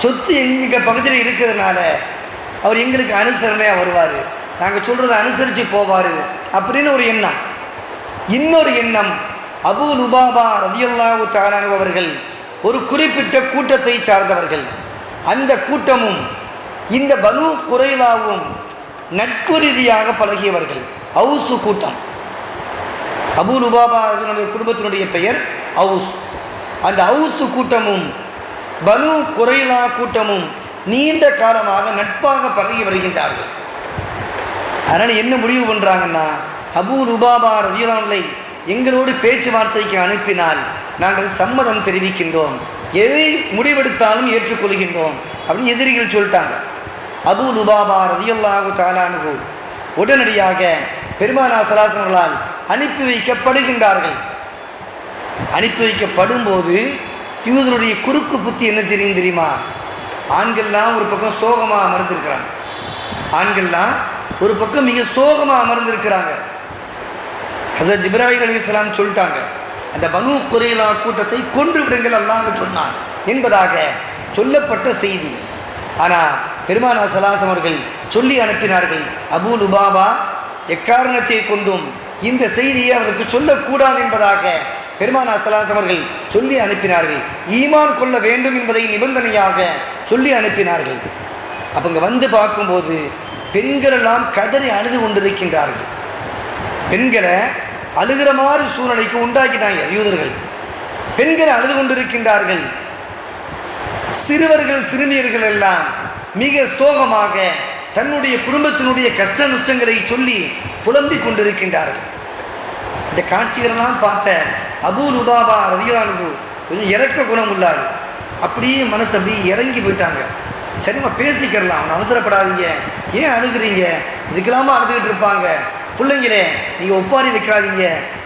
சொத்து எங்கள் பகுதியில் இருக்கிறதுனால அவர் எங்களுக்கு அனுசரணையாக வருவார், நாங்கள் சொல்கிறத அனுசரித்து போவார் அப்படின்னு ஒரு எண்ணம். இன்னொரு எண்ணம், அபூ லுபாபா ரலியல்லாஹு தஆலா அன்ஹு அவர்கள் ஒரு குறிப்பிட்ட கூட்டத்தை சார்ந்தவர்கள். அந்த கூட்டமும் இந்த பனு குறைலாவும் நட்பு ரீதியாக பழகியவர்கள். அவுசு கூட்டம். அபூ லுபாபா குடும்பத்தினுடைய பெயர் அவுஸ். அந்த அவுசு கூட்டமும் பனு குறைலா கூட்டமும் நீண்ட காலமாக நட்பாக பழகி வருகின்றார்கள். அதனால் என்ன முடிவு பண்ணுறாங்கன்னா, அபூ லுபாபா ரலியல்லாஹு அன்ஹு எங்களோடு பேச்சுவார்த்தைக்கு அனுப்பினால் நாங்கள் சம்மதம் தெரிவிக்கின்றோம், எதை முடிவெடுத்தாலும் ஏற்றுக்கொள்கின்றோம் அப்படின்னு எதிரிகள் சொல்லிட்டாங்க. அபூ லுபாபா ரலியல்லாஹு தஆலா அன்ஹு உடனடியாக பெருமானார் ஸல்லல்லாஹு அலைஹி வஸல்லம் அனுப்பி வைக்கப்படுகின்றார்கள். அனுப்பி வைக்கப்படும்போது யூதருடைய குறுக்கு புத்தி என்ன செய்யும் தெரியுமா? ஆண்கள்லாம் ஒரு பக்கம் சோகமாக அமர்ந்திருக்கிறாங்க. ஆண்கள்லாம் ஒரு பக்கம் மிக சோகமாக அமர்ந்திருக்கிறாங்க. ஹஸரத் ஜிப்ராயில் அலைஹிஸ்ஸலாம் சொல்லிட்டாங்க, அந்த பனு குறைலா கூட்டத்தை கொன்று விடுங்கள் அல்லாஹ் சொன்னான் என்பதாக சொல்லப்பட்ட செய்தி. ஆனால் பெருமானார் ஸல்லல்லாஹு அலைஹி வஸல்லம் அவர்கள் சொல்லி அனுப்பினார்கள், அபூ லுபாபா எக்காரணத்தை கொண்டும் இந்த செய்தியை அவருக்கு சொல்லக்கூடாது என்பதாக பெருமானார் ஸல்லல்லாஹு அலைஹி வஸல்லம் அவர்கள் சொல்லி அனுப்பினார்கள். ஈமான் கொள்ள வேண்டும் என்பதை நிபந்தனையாக சொல்லி அனுப்பினார்கள். அப்போ இங்கே வந்து பார்க்கும்போது பெண்களெல்லாம் கதறி அழுது கொண்டிருக்கின்றார்கள். பெண்களை அழுகிற மாதிரி சூழ்நிலைக்கு உண்டாக்கிட்டாங்க யூதர்கள். பெண்கள் அழுது கொண்டிருக்கின்றார்கள். சிறுவர்கள் சிறுமியர்கள் எல்லாம் மிக சோகமாக தன்னுடைய குடும்பத்தினுடைய கஷ்ட நஷ்டங்களை சொல்லி புலம்பிக் கொண்டிருக்கின்றார்கள். இந்த காட்சிகளெல்லாம் பார்த்த அபூ லுபாபா ரலியல்லாஹு அன்ஹு கொஞ்சம் இறக்க குணம் உள்ளார். அப்படியே மனசு அப்படியே இறங்கி போயிட்டாங்க. சரிம்மா பேசிக்கிறலாம், அவனை அவசரப்படாதீங்க, ஏன் அழுகிறீங்க, இதுக்கெல்லாமா அழுதுகிட்டு இருப்பாங்க, பிள்ளைங்களே நீங்கள் ஒப்பாரி வைக்காதீங்க,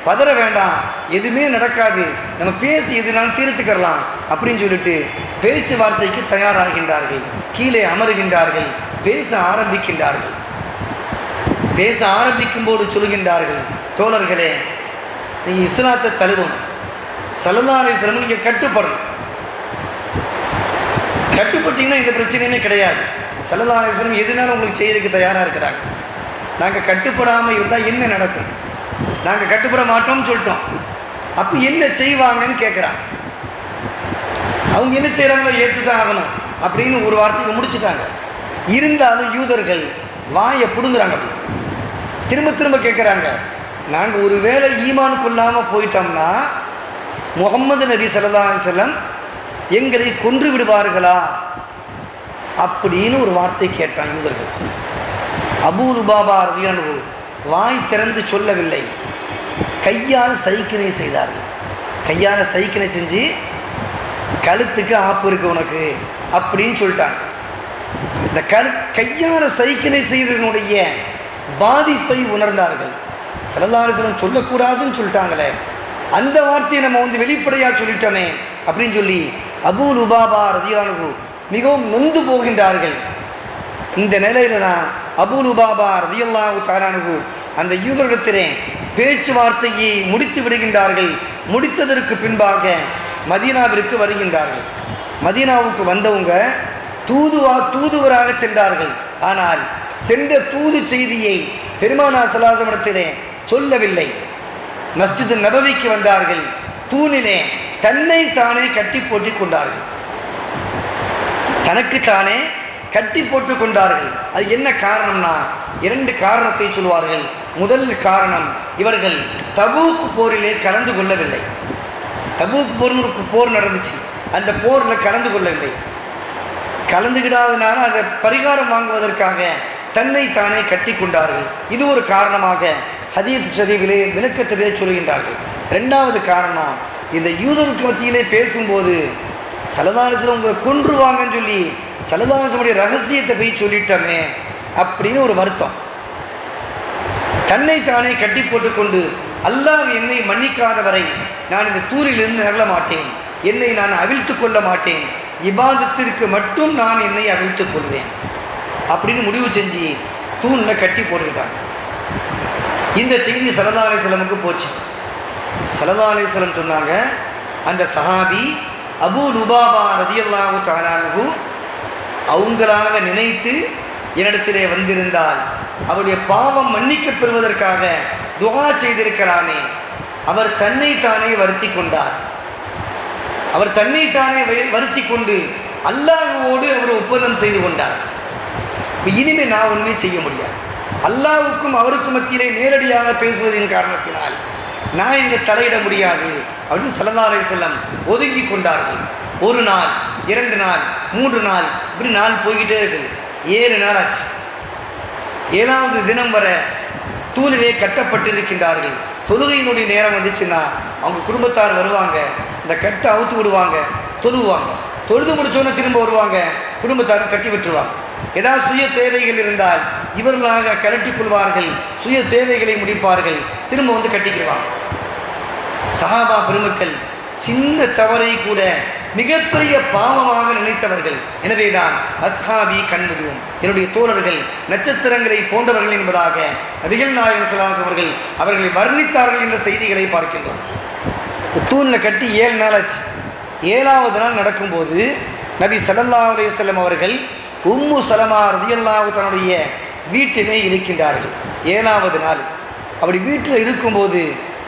பதற வேண்டாம், எதுவுமே நடக்காது, நம்ம பேசி எதுனாலும் தீர்த்துக்கிறலாம் அப்படின்னு சொல்லிட்டு பேச்சுவார்த்தைக்கு தயாராகின்றார்கள். கீழே அமருகின்றார்கள், பேச ஆரம்பிக்கின்றார்கள். பேச ஆரம்பிக்கும் போது சொல்கின்றார்கள், தோழர்களே, நீங்கள் இஸ்லாத்தை தழுவும், ஸல்லல்லாஹு அலைஹி வஸல்லம் நீங்கள் கட்டுப்படணும். கட்டுப்பட்டீங்கன்னா இந்த பிரச்சனையுமே கிடையாது. ஸல்லல்லாஹு அலைஹி வஸல்லம் எதுனாலும் உங்களுக்கு செய்யறதுக்கு தயாராக இருக்கிறாங்க. நாங்கள் கட்டுப்படாமல் இருந்தால் என்ன நடக்கும்? நாங்கள் கட்டுப்பட மாட்டோம்னு சொல்லிட்டோம், அப்போ என்ன செய்வாங்கன்னு கேட்குறாங்க. அவங்க என்ன செய்கிறாங்களோ ஏற்று தான் ஆகணும் அப்படின்னு ஒரு வார்த்தையில் முடிச்சுட்டாங்க. இருந்தாலும் யூதர்கள் வாயை பிடுங்குறாங்க. அப்படி திரும்ப திரும்ப கேட்குறாங்க, நாங்கள் ஒரு வேளை ஈமான் கொள்ளாமல் போயிட்டோம்னா முகமது நபி ஸல்லல்லாஹு அலைஹி வஸல்லம் எங்களை கொன்று விடுவார்களா அப்படின்னு ஒரு வார்த்தை கேட்டான் யூதர்கள். அபூ லுபாபா ரலியல்லாஹு வாய் திறந்து சொல்லவில்லை, கையால் சைக்கினை செய்தார்கள். கையால் சைக்கினை செஞ்சு கழுத்துக்கு ஆப்பு இருக்கு உனக்கு அப்படின்னு சொல்லிட்டாங்க. இந்த கையால் சைக்கினை செய்ததனுடைய பாதிப்பை உணர்ந்தார்கள். ஸல்லல்லாஹு அலைஹி வஸல்லம் சொல்லக்கூடாதுன்னு சொல்லிட்டாங்களே, அந்த வார்த்தையை நம்ம வெளிப்படையாக சொல்லிட்டோமே அப்படின்னு சொல்லி அபூ லுபாபா ரலியல்லாஹு மிகவும் நொந்து போகின்றார்கள். இந்த நிலையில தான் அபூ லுபாபா ரலியல்லாஹு தஆலா அன்ஹு அந்த யூதரிடத்திலே பேச்சுவார்த்தையை முடித்து விடுகின்றார்கள். முடித்ததற்கு பின்பாக மதீனாவிற்கு வருகின்றார்கள். மதீனாவுக்கு வந்தவங்க தூதுவராக சென்றார்கள். ஆனால் சென்ற தூது செய்தியை பெருமானார் ஸல்லல்லாஹு அலைஹி வஸல்லம் சொல்லவில்லை. மஸ்ஜிது நபவிக்கு வந்தார்கள். தூணிலே தன்னை தானே கட்டி போட்டு கொண்டார்கள். தனக்குத்தானே கட்டி போட்டு கொண்டார்கள். அது என்ன காரணம்னா, 2 காரணத்தை சொல்வார்கள். முதல் காரணம், இவர்கள் தபூக் போரிலே கலந்து கொள்ளவில்லை. தபூக் போர்னு ஒரு போர் நடந்துச்சு, அந்த போரில் கலந்து கொள்ளவில்லை. கலந்துக்கிடாதனால அதை பரிகாரம் வாங்குவதற்காக தன்னை தானே கட்டி கொண்டார்கள். இது ஒரு காரணமாக ஹதீஸ் ஷரீஃபிலே விளக்கத்திலே சொல்கின்றார்கள். 2வது காரணம், இந்த யூதருக்கு மத்தியிலே பேசும்போது ஸல்லல்லாஹு அலைஹி வஸல்லம் உங்களை கொன்றுவாங்கன்னு சொல்லி ஸல்லல்லாஹு அலைஹி வஸல்லம் ரகசியத்தை போய் சொல்லிட்டோமே அப்படின்னு ஒரு வருத்தம். தன்னை தானே கட்டி போட்டுக்கொண்டு அல்லாஹ் என்னை மன்னிக்காத வரை நான் இந்த தூரிலிருந்து நகல மாட்டேன், என்னை நான் அவிழ்த்து கொள்ள மாட்டேன், இபாதத்திற்கு மட்டும் நான் என்னை அவிழ்த்து கொள்வேன் அப்படின்னு முடிவு செஞ்சு தூணில் கட்டி போட்டுக்கிட்டாங்க. இந்த செய்தி ஸல்லல்லாஹு அலைஹி வஸல்லமுக்கு போச்சு. ஸல்லல்லாஹு அலைஹி வஸல்லம் சொன்னாங்க, அந்த சஹாபி அபூ லுபாபா ரலியல்லாஹு தஆலா அன்ஹு அவங்களாக நினைத்து என்னிடத்திலே வந்திருந்தால் அவருடைய பாவம் மன்னிக்கப் பெறுவதற்காக துஆ செய்திருக்கலாமே. அவர் தன்னைத்தானே வருத்தி கொண்டார். அவர் தன்னைத்தானே வருத்தி கொண்டு அல்லாஹ்வோடு அவர் ஒப்பந்தம் செய்து கொண்டார். இப்போ இனிமேல் நான் ஒன்றுமே செய்ய முடியாது. அல்லாஹ்வுக்கும் அவருக்கும் மத்தியிலே நேரடியாக பேசுவதின் காரணத்தினால் நான் இதில் தலையிட முடியாது அப்படின்னு ஸல்லல்லாஹு அலைஹி வஸல்லம் ஒதுங்கி கொண்டார்கள். 1 நாள், 2 நாள், 3 நாள், இப்படி நாள் போய்கிட்டே இருக்குது. 7 நாள் ஆச்சு. 7வது தினம் வர தூணிலே கட்டப்பட்டிருக்கின்றார்கள். தொழுகையினுடைய நேரம் வந்துச்சுன்னா அவங்க குடும்பத்தார் வருவாங்க, இந்த கட்டை அவுத்து விடுவாங்க, தொழுவாங்க. தொழுது முடிச்சோன்னே திரும்ப வருவாங்க, குடும்பத்தார் கட்டி விட்டுருவாங்க. ஏதாவது சுய தேவைகள் இருந்தால் இவர்களாக கலட்டிக் கொள்வார்கள், சுய தேவைகளை முடிப்பார்கள், திரும்ப வந்து கட்டிக்கிடுவாங்க. சஹாபா பெருமக்கள் சின்ன தவறை கூட மிகப்பெரிய பாவமாக நினைத்தவர்கள். எனவேதான் அஸ்ஹாபி கன்முஜூம், என்னுடைய தோழர்கள் நட்சத்திரங்களை போன்றவர்கள் என்பதாக நபிகள் நாயகம் ஸல்லல்லாஹு அலைஹி வஸல்லம் அவர்களை வர்ணித்தார்கள் என்ற செய்திகளை பார்க்கின்றோம். தூணில் கட்டி 7 நாள் ஆச்சு. 7வது நாள் நடக்கும்போது நபி ஸல்லல்லாஹு அலைஹி வஸல்லம் அவர்கள் உம்மு சலமா ரலியல்லாஹு தன்னுடைய வீட்டிலே இருக்கின்றார்கள். 7வது நாள் அப்படி வீட்டில் இருக்கும்போது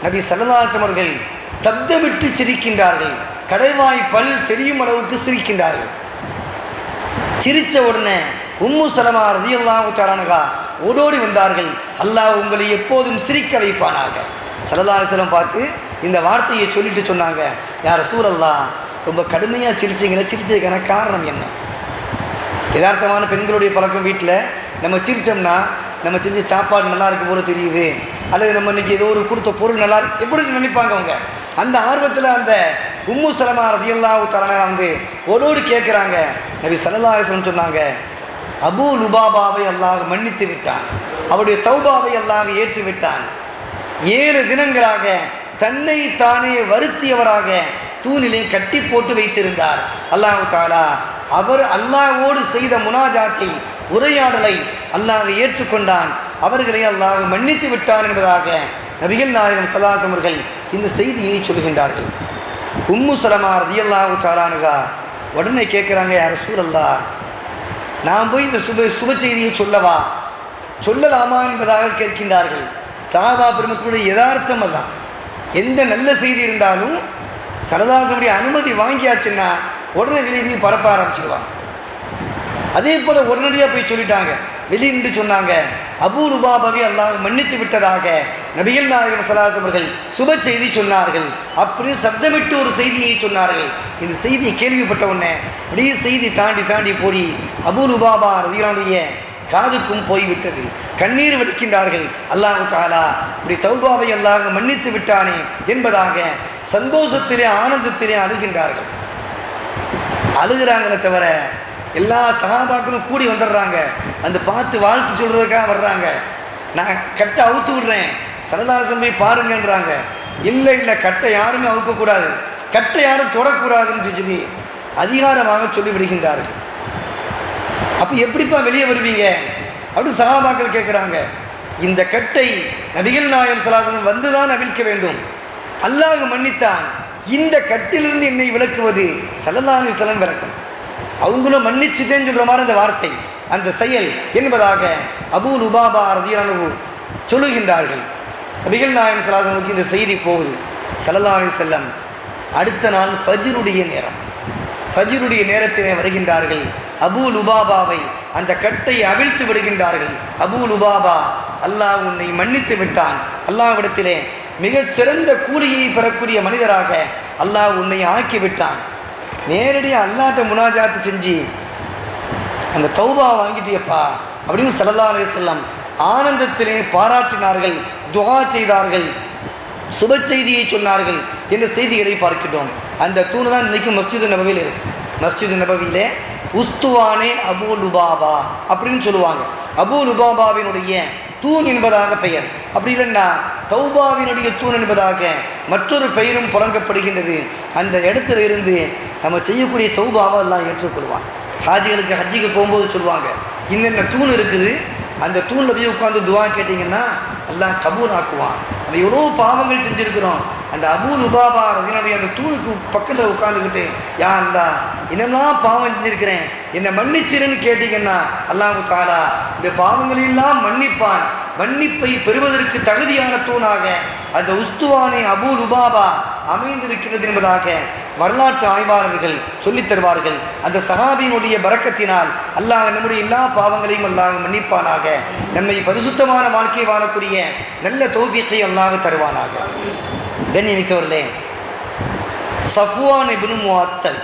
நபி ஸல்லல்லாஹு அலைஹி வஸல்லம் அவர்கள் சப்தமிட்டு சிரிக்கின்றார்கள். கடைவாய் பல் தெரியும் அளவுக்கு சிரிக்கின்றார்கள். சிரித்த உடனே உம்மு சலமா ரலியல்லாஹு தஆலா ஓடோடி வந்தார்கள். அல்லாஹ் உங்களை எப்போதும் சிரிக்க வைப்பானாக. ஸல்லல்லாஹு அலைஹி வஸல்லம் பார்த்து இந்த வார்த்தையை சொல்லிட்டு சொன்னாங்க, யா ரசூலல்லாஹ், ரொம்ப கடுமையாக சிரிச்சதுக்கான காரணம் என்ன? யதார்த்தமான பெண்களுடைய பழக்கம், வீட்டில் நம்ம சிரித்தோம்னா நம்ம செஞ்ச சாப்பாடு நல்லா இருக்கு போல தெரியுது, அல்லது நம்ம இன்றைக்கி ஏதோ ஒரு கொடுத்த பொருள் நல்லா இருக்கு எப்படி நினைப்பாங்க அவங்க. அந்த ஆர்வத்தில் அந்த உம்மு சலமா ரலியல்லாஹு தஆலா ஓடோடு கேட்குறாங்க. நபி ஸல்லல்லாஹு அலைஹி வஸல்லம் சொன்னாங்க, அபூ லுபாபாவை அல்லாஹ் மன்னித்து விட்டான், அவருடைய தௌபாவை அல்லாஹ் ஏற்றி விட்டான். 7 தினங்களாக தன்னை தானே வருத்தியவராக தூணிலே கட்டி போட்டு வைத்திருந்தார். அல்லாஹ் தஆலா அவர் அல்லாஹ்வோடு செய்த முனாஜாத்தை, உரையாடலை அல்லாஹ் ஏற்றுக்கொண்டான், அவர்களை அல்லாஹ் மன்னித்து விட்டான் என்பதாக நபிகள் நாயகம் ஸல்லல்லாஹு அலைஹி வஸல்லம் அவர்கள் இந்த செய்தியை சொல்கின்றார்கள். உம்மு சலமா ரலியல்லாஹு தஆலா அன்ஹா உடனே கேட்குறாங்க, யா ரசூலல்லாஹ், நான் போய் இந்த சுப செய்தியை சொல்லவா சொல்லலாமா என்பதாக கேட்கின்றார்கள். சஹாபா பெருமக்களுடைய யதார்த்தம் அதான். எந்த நல்ல செய்தி இருந்தாலும் சரதாசனுடைய அனுமதி வாங்கியாச்சுன்னா உடனே வெளியே பரப்ப ஆரம்பிச்சிடுவாங்க. அதே போல் உடனடியாக போய் சொல்லிட்டாங்க. வெளியின்று சொன்னாங்க, அபூ லுபாபாவை அல்லாஹ் மன்னித்து விட்டதாக நபிகள் நாயகம் ஸல்லல்லாஹு அலைஹி அவர்கள் சுப செய்தி சொன்னார்கள். அப்படி சப்தமிட்டு ஒரு செய்தியை சொன்னார்கள். இந்த செய்தியை கேள்விப்பட்ட உடனே அப்படியே செய்தி தாண்டி தாண்டி போய் அபூ லுபாபா ரலியல்லாஹுடைய காதுக்கும் போய்விட்டது. கண்ணீர் வடிக்கின்றார்கள். அல்லாஹ் தஆலா இப்படி தௌபாவை அல்லாஹ் மன்னித்து விட்டானே என்பதாக சந்தோஷத்திலே ஆனந்தத்திலே அழுகின்றார்கள். அழுகிறாங்களே தவிர எல்லா சஹாபாக்களும் கூடி வந்துடுறாங்க. அந்த பார்த்து வாழ்த்து சொல்கிறதுக்காக வர்றாங்க. நான் கட்டை அவுத்து விடுறேன், சரதாரசம் போய் பாருங்கன்றாங்க. இல்லை இல்லை, கட்டை யாருமே அவுக்கக்கூடாது, கட்டை யாரும் தொடக்கூடாதுன்னு சொல்லி அதிகாரமாக சொல்லி விடுகின்றார்கள். அப்போ எப்படிப்பா வெளியே வருவீங்க அப்படின்னு சஹாபாக்கள் கேட்குறாங்க. இந்த கட்டை நபிகள் நாயகம் ஸல்லல்லாஹு அலைஹி வந்து தான் அவிழ்க்க வேண்டும். அல்லாஹ் மன்னித்தான். இந்த கட்டிலிருந்து என்னை விளக்குவது ஸல்லல்லாஹு அலைஹி வஸல்லம் விளக்கம். அவங்களும் மன்னிச்சுட்டேன்னு சொல்கிற மாதிரி அந்த வார்த்தை, அந்த செயல் என்பதாக அபூ லுபாபா ரலியல்லாஹு சொல்லுகின்றார்கள். நபிகள் நாயகம் ஸல்லல்லாஹு அலைஹி வஸல்லம் இந்த செய்தி போகுது. ஸல்லல்லாஹு அலைஹி வஸல்லம் அடுத்த நாள் ஃபஜ்ருடைய நேரம், ஃபஜ்ருடைய நேரத்திலே வருகின்றார்கள். அபூ லுபாபாவை அந்த கட்டை அவிழ்த்து விடுகின்றார்கள். அபூ லுபாபா, அல்லாஹ் உன்னை மன்னித்து விட்டான், அல்லாஹ்விடத்திலே மிகச் சிறந்த கூலியை பெறக்கூடிய மனிதராக அல்லாஹ் உன்னை ஆக்கிவிட்டான். நேரடியாக அல்லாஹ்ட்ட முனாஜாத்து செஞ்சு அந்த தௌபா வாங்கிட்டியப்பா அப்படின்னு ஸல்லல்லாஹு அலைஹி வஸல்லம் ஆனந்தத்திலே பாராட்டினார்கள், துஆ செய்தார்கள், சுப செய்தியை சொன்னார்கள் என்ற செய்திகளை பார்க்கின்றோம். அந்த தூண் தான் இன்றைக்கும் மஸ்ஜிது நபவியில் இருக்குது. மஸ்ஜிது நபவியிலே உஸ்துவானே அபூ லுபாபா அப்படின்னு சொல்லுவாங்க. அபூ லுபாபாவினுடைய தூண் என்பதாக பெயர். அப்படி இல்லைன்னா தௌபாவினுடைய தூண் என்பதாக மற்றொரு பெயரும் புழங்கப்படுகின்றது. அந்த இடத்துல இருந்து நம்ம செய்யக்கூடிய தௌபாவை எல்லாம் ஏற்றுக்கொள்வான். ஹாஜிகளுக்கு ஹஜ்ஜிக்கு போகும்போது சொல்லுவாங்க, இன்னென்ன தூண் இருக்குது, அந்த தூணில் போய் உட்காந்து துவா கேட்டிங்கன்னா எல்லாம் கபூல் ஆக்குவான். நம்ம எவ்வளோ பாவங்கள் செஞ்சுருக்கிறோம். அந்த அபூ லுபாபா ரலியல்லாஹு அந்த தூணுக்கு பக்கத்தில் உட்காந்துக்கிட்டு, யா அல்லாஹ் என்னெல்லாம் பாவம் செஞ்சுருக்கிறேன், என்னை மன்னிச்சிருன்னு கேட்டிங்கன்னா அல்லாஹ் தஆலா இந்த பாவங்களெல்லாம் மன்னிப்பான். மன்னிப்பை பெறுவதற்கு தகுதியான தூணாக அந்த உஸ்துவானே அபூ லுபாபா அமைந்திருக்கிறது என்பதாக வரலாற்று ஆய்வாளர்கள் சொல்லித் தருவார்கள். அந்த சஹாபியினுடைய பரக்கத்தினால் அல்லாஹ் நம்முடைய எல்லா பாவங்களையும் அல்லாஹ் மன்னிப்பானாக. நம்மை பரிசுத்தமான வாழ்க்கையை வாழக்கூடிய நல்ல தௌஃபீக்கை அல்லாஹ் தருவானாக. கண்ணியமிக்கவர்களே, சஃப்வான் இப்னு முஅத்தல்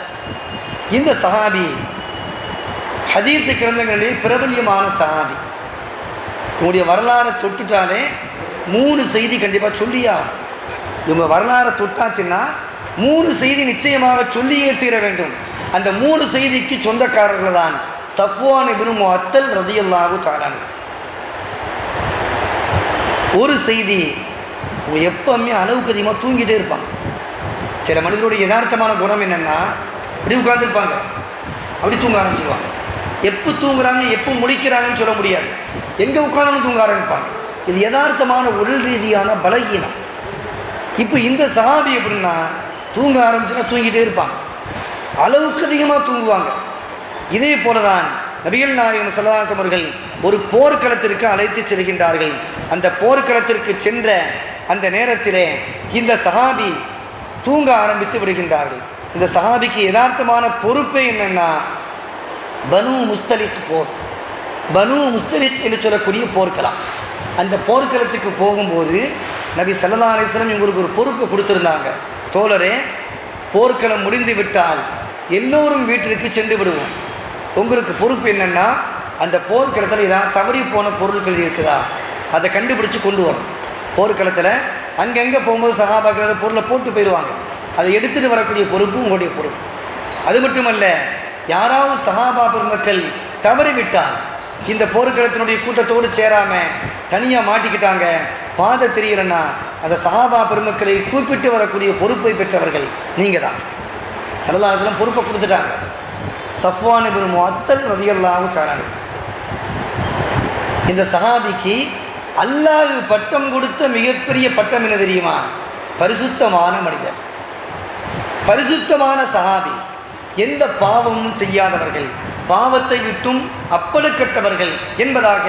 இந்த சஹாபி ஹதீஸ் கிரந்தங்களிலே பிரபல்யமான சஹாபி. உங்களுடைய வரலாறை தொட்டுட்டாலே 3 செய்தி கண்டிப்பாக சொல்லியா. இவங்க வரலாறை தொட்டாச்சுன்னா 3 செய்தி நிச்சயமாக சொல்லியே தீர வேண்டும். அந்த 3 செய்திக்கு சொந்தக்காரர்கள் தான் சஃப்வான் இப்னு முஅத்தல் ரலியல்லாஹு தஆலா. ஒரு செய்தி, எப்பவுமே அளவுக்கு அதிகமாக தூங்கிட்டே இருப்பாங்க. சில மனிதருடைய யதார்த்தமான குணம் என்னென்னா, அப்படி உட்கார்ந்துருப்பாங்க, அப்படி தூங்க ஆரம்பிச்சிருவாங்க. எப்போ தூங்குறாங்க எப்போ முடிக்கிறாங்கன்னு சொல்ல முடியாது. எங்கே உட்கார்ந்தாலும் தூங்க ஆரம்பிப்பாங்க. இது யதார்த்தமான உடல் ரீதியான பலகீனம். இப்போ இந்த சஹாபி எப்படின்னா, தூங்க ஆரம்பிச்சுன்னா தூங்கிட்டே இருப்பாங்க, அளவுக்கு அதிகமாக தூங்குவாங்க. இதே போல தான் நபிகள் நாயகம் ஸல்லல்லாஹு அலைஹி அவர்கள் ஒரு போர்க்களத்திற்கு அழைத்து செல்கின்றார்கள். அந்த போர்க்களத்திற்கு சென்ற அந்த நேரத்திலே இந்த சஹாபி தூங்க ஆரம்பித்து விடுகின்றார்கள். இந்த சஹாபிக்கு யதார்த்தமான பொறுப்பே என்னென்னா, பனு முஸ்தலிக் போர், பனு முஸ்தலிக் என்று சொல்லக்கூடிய போர்க்களம். அந்த போர்க்களத்துக்கு போகும்போது நபி ஸல்லல்லாஹு அலைஹி வஸல்லம் இவங்களுக்கு ஒரு பொறுப்பை கொடுத்துருந்தாங்க. தோழரே, போர்க்களம் முடிந்து விட்டால் எல்லோரும் வீட்டிற்கு சென்று விடுவோம். உங்களுக்கு பொறுப்பு என்னென்னா, அந்த போர்க்களத்தில் ஏதாவது தவறி போன பொருட்கள் இருக்குதா அதை கண்டுபிடிச்சு கொண்டு வரும். போர்க்களத்தில் அங்கங்கே போகும்போது சஹாபாக்கள் அந்த பொருளை போட்டு போயிடுவாங்க. அதை எடுத்துகிட்டு வரக்கூடிய பொறுப்பு உங்களுடைய பொறுப்பு. அது மட்டுமல்ல, யாராவது சஹாபா பெருமக்கள் தவறிவிட்டால், இந்த போர்க்களத்தினுடைய கூட்டத்தோடு சேராமல் தனியாக மாட்டிக்கிட்டாங்க, பாதை தெரியலன்னா அந்த சஹாபா பெருமக்களை கூப்பிட்டு வரக்கூடிய பொறுப்பை பெற்றவர்கள் நீங்கள் தான். ஸல்லல்லாஹு அலைஹி வஸல்லம் பொறுப்பை கொடுத்துட்டாங்க. சஃப்வான் இப்னு முஅத்தல் ரலியல்லாஹு தஆலா, இந்த சஹாபிக்கு அல்லாஹ் பட்டம் கொடுத்த மிகப்பெரிய பட்டம் என்ன தெரியுமா? பரிசுத்தமான மனிதர், பரிசுத்தமான சஹாபி. எந்த பாவமும் செய்யாதவர்கள், பாவத்தை விட்டும் அப்பழுக்கற்றவர்கள் என்பதாக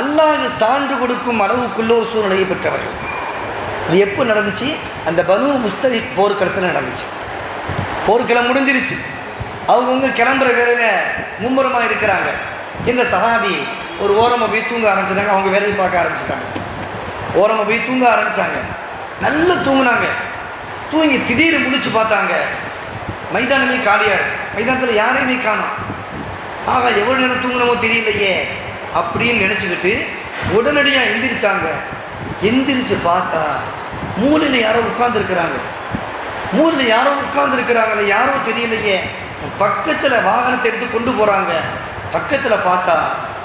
அல்லாஹ் சான்று கொடுக்கும் அளவுக்குள்ள ஒரு சூழ்நிலையை பெற்றவர்கள். இது எப்போ நடந்துச்சு? அந்த பனு முஸ்தலிக் போர்க்களத்தில் நடந்துச்சு. போர்க்களம் முடிஞ்சிருச்சு, அவங்கவுங்க கிளம்புற வேலையில் மும்முரமாக இருக்கிறாங்க. இந்த சஹாபி ஒரு ஓரமாக போய் தூங்க ஆரம்பிச்சிட்டாங்க. அவங்க வேலையை பார்க்க ஆரம்பிச்சிட்டாங்க. ஓரமாக போய் தூங்க ஆரம்பித்தாங்க. நல்லா தூங்குனாங்க. தூங்கி திடீர்னு முடிச்சு பார்த்தாங்க, மைதானமே காலியாக இருக்குது. மைதானத்தில் யாரையுமே காணோம். ஆக எவ்வளோ நேரம் தூங்குனமோ தெரியலையே அப்படின்னு நினச்சிக்கிட்டு உடனடியாக எந்திரிச்சாங்க. எந்திரிச்சு பார்த்தா மூலையில் யாரோ உட்கார்ந்துருக்கிறாங்க. மூலையில் யாரோ உட்கார்ந்துருக்கிறாங்களே, யாரோ தெரியலையே. பக்கத்தில் வாகனத்தை எடுத்து கொண்டு போகிறாங்க. பக்கத்தில் பார்த்தா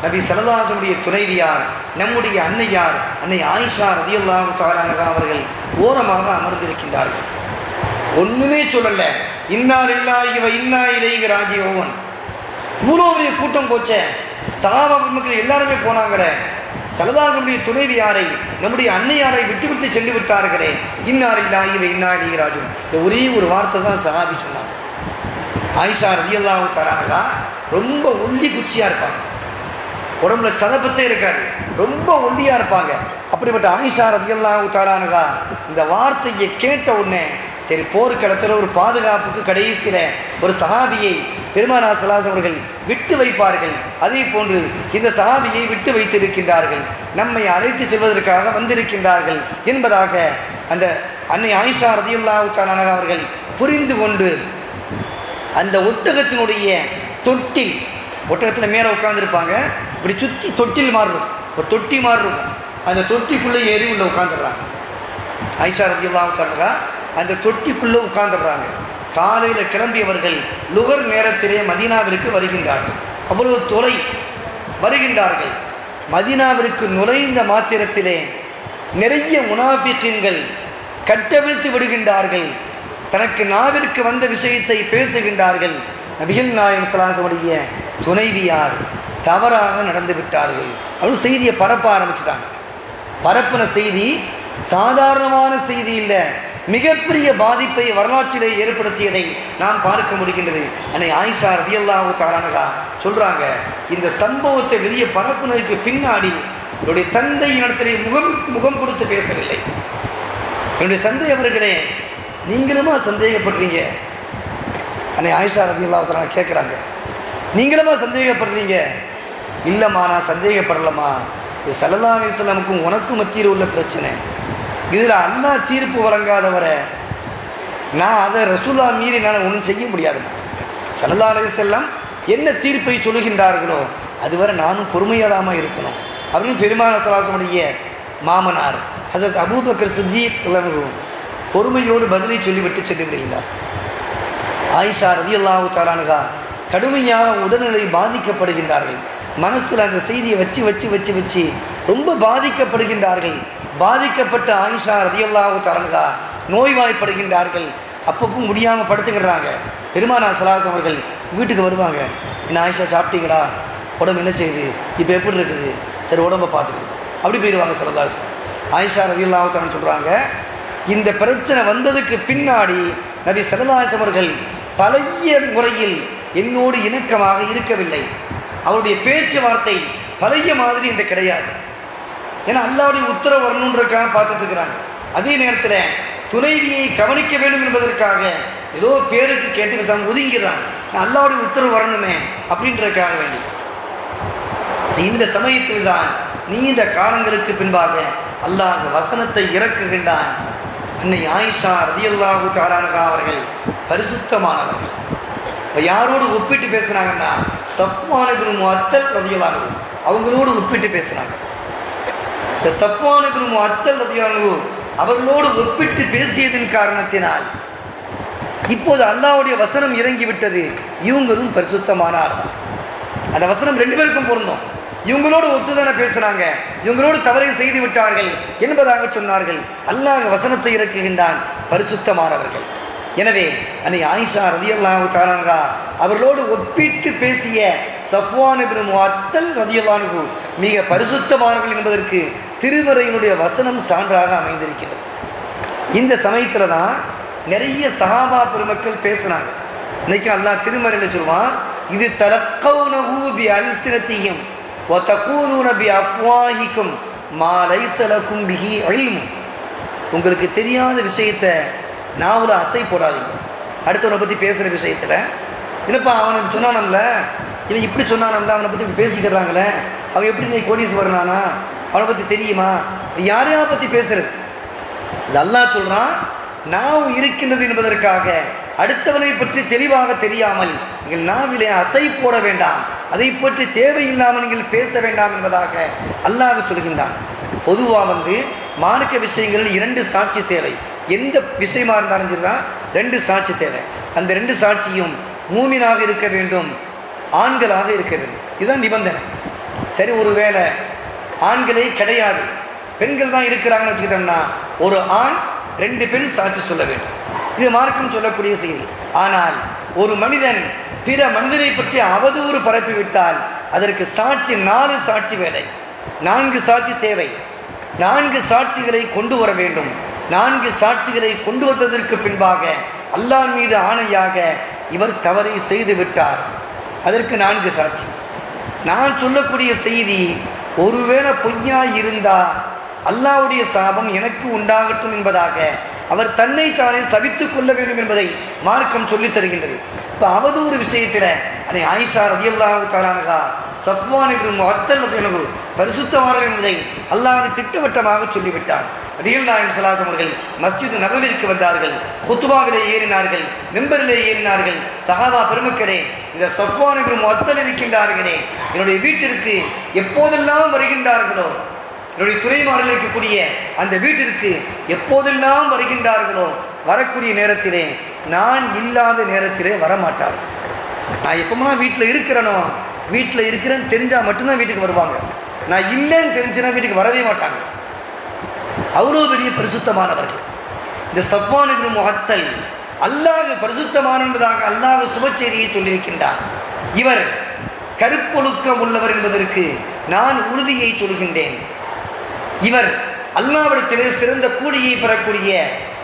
நபி ஸல்லல்லாஹு அலைஹி வஸல்லம் துணைவியார், நம்முடைய அன்னையார், அன்னை ஆயிஷா ரலியல்லாஹு தஆலா அன்ஹா அவர்கள் ஓரமாக அமர்ந்திருக்கின்றார்கள். ஒன்றுமே சொல்லலை. இன்னா லில்லாஹி வ இன்னா இலைஹி ராஜிஊன். இவ்வளோ பெரிய கூட்டம் போச்சே, சஹாபா பெருமக்கள் எல்லாருமே போனாங்களே, ஸல்லல்லாஹு அலைஹி வஸல்லம் துணைவியாரை, நம்முடைய அன்னையாரை விட்டு சென்று விட்டார்களே, இன்னா லில்லாஹி வ இன்னா இலைஹி ராஜிஊன். இந்த ஒரே ஒரு வார்த்தை தான் சஹாபி சொன்னாங்க. ஆயிஷா ரலியல்லாஹு தஆலா அன்ஹா ரொம்ப ஒல்லி குச்சியாக இருப்பாங்க, உடம்புல சதப்பத்தே இருக்காது, ரொம்ப ஒல்லியாக இருப்பாங்க. அப்படிப்பட்ட ஆயிஷா ரலியல்லாஹு தஆலா அன்ஹா இந்த வார்த்தையை கேட்ட உடனே, சரி போர்க்களத்தில் ஒரு பாதுகாப்புக்கு கடைசியில் ஒரு சஹாபியை பெருமானார் ஸல்லல்லாஹு அலைஹி அவர்கள் விட்டு வைப்பார்கள். அதே போன்று இந்த சஹாபியை விட்டு வைத்திருக்கின்றார்கள், நம்மை அழைத்து செல்வதற்காக வந்திருக்கின்றார்கள் என்பதாக அந்த அன்னை ஆயிஷா ரலியல்லாஹு தஆலா அன்ஹா அவர்கள் புரிந்து கொண்டு அந்த ஒட்டகத்தினுடைய தொட்டில், ஒட்டகத்தில் மேலே உட்காந்துருப்பாங்க, இப்படி சுற்றி தொட்டில் மாதிரி இருக்கும், ஒரு தொட்டி மாதிரி இருக்கும். அந்த தொட்டிக்குள்ளே ஏறி உள்ள உட்காந்துடுறாங்க. ஆயிஷா ரலியல்லாஹு தஆலா அந்த தொட்டிக்குள்ளே உட்காந்துடுறாங்க. காலையில் கிளம்பியவர்கள் லுகர் நேரத்திலே மதீனாவிற்கு வருகின்றார்கள். அவ்வளவு தொலை வருகின்றார்கள். மதீனாவிற்கு நுழைந்த மாத்திரத்திலே நிறைய முனாஃபிகீன்கள் கட்டவிழ்த்து விடுகின்றார்கள். தனக்கு நாவிற்கு வந்த விஷயத்தை பேசுகின்றார்கள். நபிகள் நாயகம் ஸல்லல்லாஹு அலைஹி வஸல்லம் துணைவியார் தவறாக நடந்து விட்டார்கள் அப்படின்னு செய்தியை பரப்ப ஆரம்பிச்சிட்டாங்க. பரப்பின செய்தி சாதாரணமான செய்தி இல்லை, மிகப்பெரிய பாதிப்பை வரலாற்றிலே ஏற்படுத்தியதை நாம் பார்க்க முடிகின்றது. அன்னை ஆயிஷா ரலியல்லாஹு தஆலா அன்ஹா சொல்கிறாங்க, இந்த சம்பவத்தை வெளியே பரப்புனதுக்கு பின்னாடி என்னுடைய தந்தையினிடத்திலே முகம் கொடுத்து பேசவில்லை. என்னுடைய தந்தை அவர்களே, நீங்களுமா சந்தேகப்படுறீங்க? அன்னை ஆயிஷா ரலியல்லாஹு தஆலா கேட்குறாங்க, நீங்களுமா சந்தேகப்படுறீங்க? இல்லைம்மா, நான் சந்தேகப்படலம்மா, இது ஸல்லல்லாஹு அலைஹி வஸல்லமுக்கும் உனக்கும் மத்தியில் உள்ள பிரச்சனை. இதில் அல்லாஹ் தீர்ப்பு வழங்காதவரை நான் அதை ரசூலா மீறி நான் ஒன்றும் செய்ய முடியாதுமா. ஸல்லல்லாஹு அலைஹி வஸல்லம் என்ன தீர்ப்பை சொல்லுகின்றார்களோ அதுவரை நானும் பொறுமையாதாமல் இருக்கணும் அப்படின்னு பெருமானார் ஸல்லல்லாஹு அலைஹி வஸல்லம் மாமனார் ஹஸரத் அபூபக்கர் சித்தீக் பொறுமையோடு பதிலை சொல்லிவிட்டு சென்று விடுகின்றார். ஆயிஷா ரலியல்லாஹு தஆலா அன்ஹா கடுமையாக உடல்நிலை பாதிக்கப்படுகின்றார்கள். மனசில் அந்த செய்தியை வச்சு ரொம்ப பாதிக்கப்படுகின்றார்கள். பாதிக்கப்பட்ட ஆயிஷா ரலியல்லாஹு தஆலா அன்ஹா நோய்வாய்ப்படுகின்றார்கள். அப்பப்போ முடியாமல் படுத்துக்கிறாங்க. பெருமானார் ஸல்லல்லாஹு அலைஹி அவர்கள் வீட்டுக்கு வருவாங்க. என்ன ஆயிஷா, சாப்பிட்டீங்களா? உடம்பு என்ன செய்யுது? இப்போ எப்படி இருக்குது? சரி, உடம்பை பார்த்துக்கிட்டு அப்படி போயிடுவாங்க ஸல்லல்லாஹு அலைஹி வஸல்லம். ஆயிஷா ரலியல்லாஹு தஆலா சொல்கிறாங்க, இந்த பிரச்சனை வந்ததுக்கு பின்னாடி நபி ஸல்லல்லாஹு அலைஹி அவர்கள் பழைய முறையில் என்னோடு இணக்கமாக இருக்கவில்லை. அவருடைய பேச்சுவார்த்தை பழைய மாதிரி என்று கிடையாது. ஏன்னா அல்லாஹ்வுடைய உத்தரவு வரணுன்றதுக்காக பார்த்துட்டு இருக்கிறாங்க. அதே நேரத்தில் துணைவியை கவனிக்க வேண்டும் என்பதற்காக ஏதோ பேருக்கு கேட்டு பேசாமல் ஒதுங்கிறாங்க. அல்லாஹ்வுடைய உத்தரவு வரணுமே அப்படின்றதுக்காக வேண்டி. இந்த சமயத்தில் தான் நீண்ட காலங்களுக்கு பின்பாக அல்லாஹ் வசனத்தை இறக்குகின்றான். அன்னை ஆயிஷா ரலியல்லாஹு தஆலா அன்ஹா அவர்கள் பரிசுத்தமானவர்கள். இப்போ யாரோடு ஒப்பிட்டு பேசுனாங்கன்னா சஃப்வான் இப்னு முஅத்தல் ரலியல்லாஹு அன்ஹு அவங்களோடு ஒப்பிட்டு பேசுனாங்க. இந்த சஃப்வான் இப்னு முஅத்தல் ரலியல்லாஹு அன்ஹு அவர்களோடு ஒப்பிட்டு பேசியதன் காரணத்தினால் இப்போது அல்லாஹ்வுடைய வசனம் இறங்கிவிட்டது. இவங்களும் பரிசுத்தமான ஆள் தான். அந்த வசனம் ரெண்டு பேருக்கும் பொருந்தும். இவங்களோடு ஒத்துதானே பேசுகிறாங்க, இவங்களோடு தவறை செய்து விட்டார்கள் என்பதாக சொன்னார்கள். அல்லாஹ் வசனத்தை இறக்குகின்றான், பரிசுத்தமானவர்கள். எனவே அன்னை ஆயிஷா ரலியல்லாஹு தஆலா அன்ஹா அவர்களோடு ஒப்பிட்டு பேசிய சஃப்வான் இப்னு முஅத்தல் ரலியல்லாஹு அன்ஹு மிக பரிசுத்தமானவர்கள் என்பதற்கு திருமறையினுடைய வசனம் சான்றாக அமைந்திருக்கின்றது. இந்த சமயத்தில் தான் நிறைய சஹாபா பெருமக்கள் பேசினாங்க. இன்றைக்கி அல்லாஹ் திருமறையில் சொல்லுவான், இது தலக்கவுனஹு பி அல்சினத்திஹிம் வ தகூலுன பி அஃப்வாஹிக்கும் மா லைஸ லகும் பிஹி இல்ம். உங்களுக்கு தெரியாத விஷயத்தை நாவில் அசை போடாதீங்க. அடுத்தவனை பற்றி பேசுகிற விஷயத்தில் என்னப்பா அவனுக்கு சொன்னானம்ல, இவன் இப்படி சொன்னானம்ல, அவனை பற்றி இப்படி பேசிக்கிறாங்களே, அவன் எப்படி நீ கோடீஸ்வரனானா, அவனை பற்றி தெரியுமா, யாரையா பற்றி பேசுறது? இது அல்லாஹ் சொல்கிறான், நாவு இருக்கின்றது என்பதற்காக அடுத்தவனை பற்றி தெளிவாக தெரியாமல் நீங்கள் நாவிலே அசை போட வேண்டாம், அதை பற்றி தேவையில்லாமல் நீங்கள் பேச வேண்டாம் என்பதாக அல்லாஹ் சொல்கின்றான். பொதுவாக மார்க்க விஷயங்களில் 2 சாட்சி தேவை. எந்த விஷயமா இருந்தாலும் சரிதான் 2 சாட்சி தேவை. அந்த 2 சாட்சியும் மூமினாக இருக்க வேண்டும், ஆண்களாக இருக்க வேண்டும். இதுதான் நிபந்தனை. சரி, ஒருவேளை ஆண்களே கிடையாது, பெண்கள் தான் இருக்கிறாங்கன்னு வச்சுக்கிட்டோம்னா ஒரு ஆண் 2 பெண் சாட்சி சொல்ல வேண்டும். இது மார்க்கம் சொல்லக்கூடிய செய்தி. ஆனால் ஒரு மனிதன் பிற மனிதரை பற்றி அவதூறு பரப்பிவிட்டால் அதற்கு சாட்சி 4 சாட்சி வேலை, 4 சாட்சி தேவை. 4 சாட்சிகளை கொண்டு வர வேண்டும். 4 சாட்சிகளை கொண்டு வந்ததற்கு பின்பாக அல்லாஹ் மீது ஆணையாக இவர் தவறை செய்து விட்டார், அதற்கு 4 சாட்சி. நான் சொல்லக்கூடிய செய்தி ஒருவேளை பொய்யா இருந்தால் அல்லாஹ்வுடைய சாபம் எனக்கு உண்டாகட்டும் என்பதாக அவர் தன்னைத்தானே சபித்து கொள்ள வேண்டும் என்பதை மார்க்கம் சொல்லித் தருகின்றது. இப்போ அவதூறு விஷயத்தில் அன்னை ஆயிஷா ரலியல்லாஹு தஆலா அன்ஹா சஃப்வான் இப்னு முஅத்தல் ரலியல்லாஹு பரிசுத்தவான்கள் என்பதை அல்லாஹ் திட்டவட்டமாக சொல்லிவிட்டான். நபிகள் நாயகம் ஸல்லல்லாஹு அலைஹி அவர்கள் மஸ்ஜித் நபவிற்கு வந்தார்கள், குத்பாவிலே ஏறினார்கள், மெம்பரிலே ஏறினார்கள். சஹாபா பெருமக்களே, இந்த சஃப்வான் இப்னு முஅத்தல் இருக்கின்றார்களே, என்னுடைய வீட்டிற்கு எப்போதெல்லாம் வருகின்றார்களோ, என்னுடைய துணைமாரில் இருக்கக்கூடிய அந்த வீட்டிற்கு எப்போதெல்லாம் வருகின்றார்களோ, வரக்கூடிய நேரத்திலே நான் இல்லாத நேரத்திலே வரமாட்டார்கள். நான் எப்போலாம் வீட்டில் இருக்கிறேனோ, வீட்டில் இருக்கிறேன்னு தெரிஞ்சால் மட்டும்தான் வீட்டுக்கு வருவாங்க. நான் இல்லைன்னு தெரிஞ்சுன்னா வீட்டுக்கு வரவே மாட்டாங்க. அவ்வளோ பெரிய பரிசுத்தமானவர்கள். இந்த சஃப்வான் இப்னு முஅத்தல் அல்லாஹ் பரிசுத்தமான என்பதாக அல்லாஹ் சுப செய்தியை சொல்லியிருக்கின்றான். இவர் கருப்பொழுக்கம் உள்ளவர் என்பதற்கு நான் உறுதியை சொல்கின்றேன். இவர் அல்லாஹ்விடத்திலே சிறந்த கூலியை பெறக்கூடிய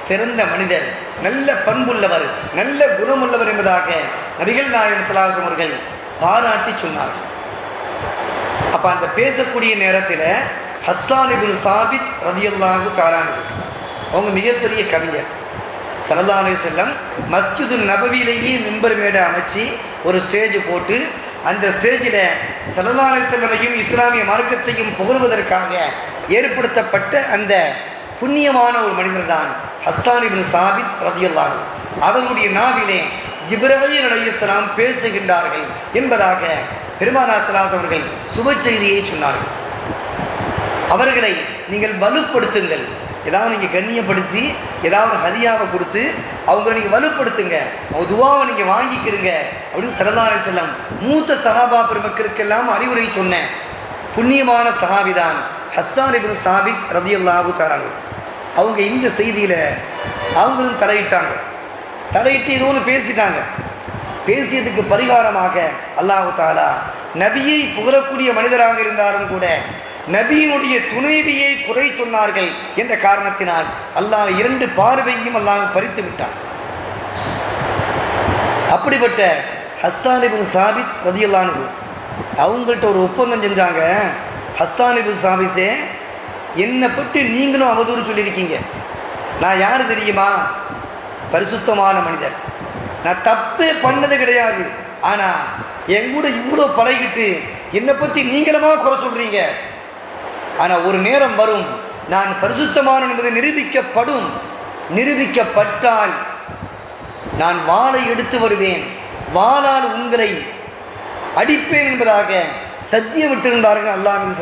சிறந்த மனிதர், நல்ல பண்புள்ளவர், நல்ல குணமுள்ளவர் என்பதாக நபிகள் நாயகம் ஸல்லல்லாஹு அலைஹி அவர்கள் பாராட்டி சொன்னார்கள். அப்போ அந்த பேசக்கூடிய நேரத்தில் ஹஸ்ஸான் இப்னு சாபித் ரலியல்லாஹு தஆலா அன்ஹு அவங்க மிகப்பெரிய கவிஞர். ஸல்லல்லாஹு அலைஹி வஸல்லம் மஸ்ஜிது நபவியிலேயே மிம்பர் மேடை அமைச்சு ஒரு ஸ்டேஜ் போட்டு அந்த ஸ்டேஜில் ஸல்லல்லாஹு அலைஹி வஸல்லமையும் இஸ்லாமிய மார்க்கத்தையும் புகழ்வதற்காக ஏற்படுத்தப்பட்ட அந்த புண்ணியமான ஒரு மனிதர் தான் ஹஸ்ஸான் இப்னு சாபித் ரலியல்லாஹு அன்ஹு. அவர்களுடைய நாவிலே ஜிப்ரீல் அலைஹிஸ்ஸலாம் பேசுகின்றார்கள் என்பதாக பெருமானார் ஸல்லல்லாஹு அலைஹி அவர்கள் சுப செய்தியை சொன்னார்கள். அவர்களை நீங்கள் வலுப்படுத்துங்கள், ஏதாவது நீங்கள் கண்ணியப்படுத்தி ஏதாவது ஒரு ஹதியாவை கொடுத்து அவங்கள நீங்கள் வலுப்படுத்துங்க, அவங்க துவாவை நீங்கள் வாங்கிக்கிறீங்க அப்படின்னு ஸல்லல்லாஹு அலைஹி வஸல்லம் மூத்த சஹாபா பெருமக்களுக்கெல்லாம் அறிவுரை சொன்ன புண்ணியமான சஹாபிதான் ஹஸ்ஸான் இப்னு சாபித் ரலியல்லாஹு தஆலா அன்ஹு. அவங்க இந்த செய்தியில் அவங்களும் தலையிட்டாங்க. தலையிட்டு ஏதோ ஒன்று பேசிட்டாங்க. பேசியதுக்கு பரிகாரமாக அல்லாஹு தஆலா நபியை புகழக்கூடிய மனிதராக இருந்தாலும் கூட நபியினுடைய துணைவியை குறை சொன்னார்கள் என்ற காரணத்தினால் அல்லாஹ் 2 பார்வையும் அல்லாஹ் பறித்து விட்டான். அப்படிப்பட்ட ஹஸ்ஸான் இப்னு சாபித் ரலியல்லாஹு அன்ஹு அவங்கள்ட்ட ஒரு ஒப்பந்தம் செஞ்சாங்க. ஹஸ்ஸான் இப்னு சாபித்தே, என்னை பற்றி நீங்களும் அவதூறு சொல்லியிருக்கீங்க. நான் யார் தெரியுமா? பரிசுத்தமான மனிதர், நான் தப்பே பண்ணது கிடையாது. ஆனால் என் கூட இவ்வளோ பழகிட்டு என்னை பற்றி நீங்களமா குறை சொல்கிறீங்க. ஆனால் ஒரு நேரம் வரும், நான் பரிசுத்தமான என்பது நிரூபிக்கப்பட்டால் நான் வாளை எடுத்து வருவேன், வாளால் உங்களை அடிப்பேன் என்பதாக சத்தியம் விட்டிருந்தார்கள். அல்லாஹ் மீது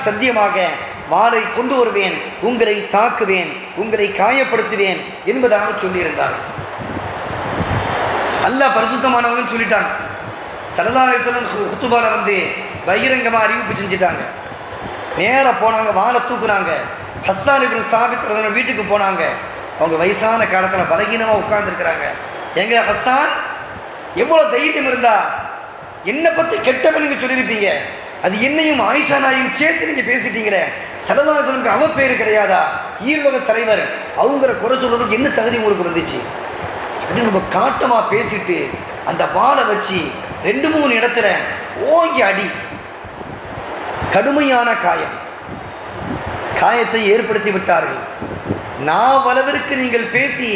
சத்தியமாக வாளை கொண்டு வருவேன், உங்களை தாக்குவேன், உங்களை காயப்படுத்துவேன் என்பதாக சொல்லியிருந்தார்கள். அல்லாஹ் பரிசுத்தமானவங்கன்னு சொல்லிட்டாங்க. ஸல்லல்லாஹு அலைஹி வஸல்லம் குத்துபால பகிரங்கமாக அறிவிப்பு செஞ்சுட்டாங்க. நேராக போனாங்க, வாழை தூக்குனாங்க. ஹஸ்ஸான் இப்னு சாபித் வீட்டுக்கு போனாங்க. அவங்க வயசான காலத்தில் பலகீனமாக உட்கார்ந்துருக்கிறாங்க. எங்க ஹஸ்ஸான், எவ்வளோ தைரியம் இருந்தா என்னை பற்றி கெட்டவன் நீங்கள் சொல்லியிருப்பீங்க, அது என்னையும் ஆயிஷா நாயும் சேர்த்து நீங்கள் பேசிட்டீங்களே, ஸல்லல்லாஹு அலைஹி வஸல்லம் அவ பேர் கிடையாதா, ஈருலக தலைவர், அவங்கள குறை சொல்றதுக்கு என்ன தகுதி உங்களுக்கு வந்துச்சு? அப்படின்னு ரொம்ப காட்டமாக பேசிட்டு அந்த வாளை வச்சு 2-3 இடத்துல ஓங்கி அடி. கடுமையான காயத்தை ஏற்படுத்தி விட்டார்கள். நாவளவிற்கு நீங்கள் பேசி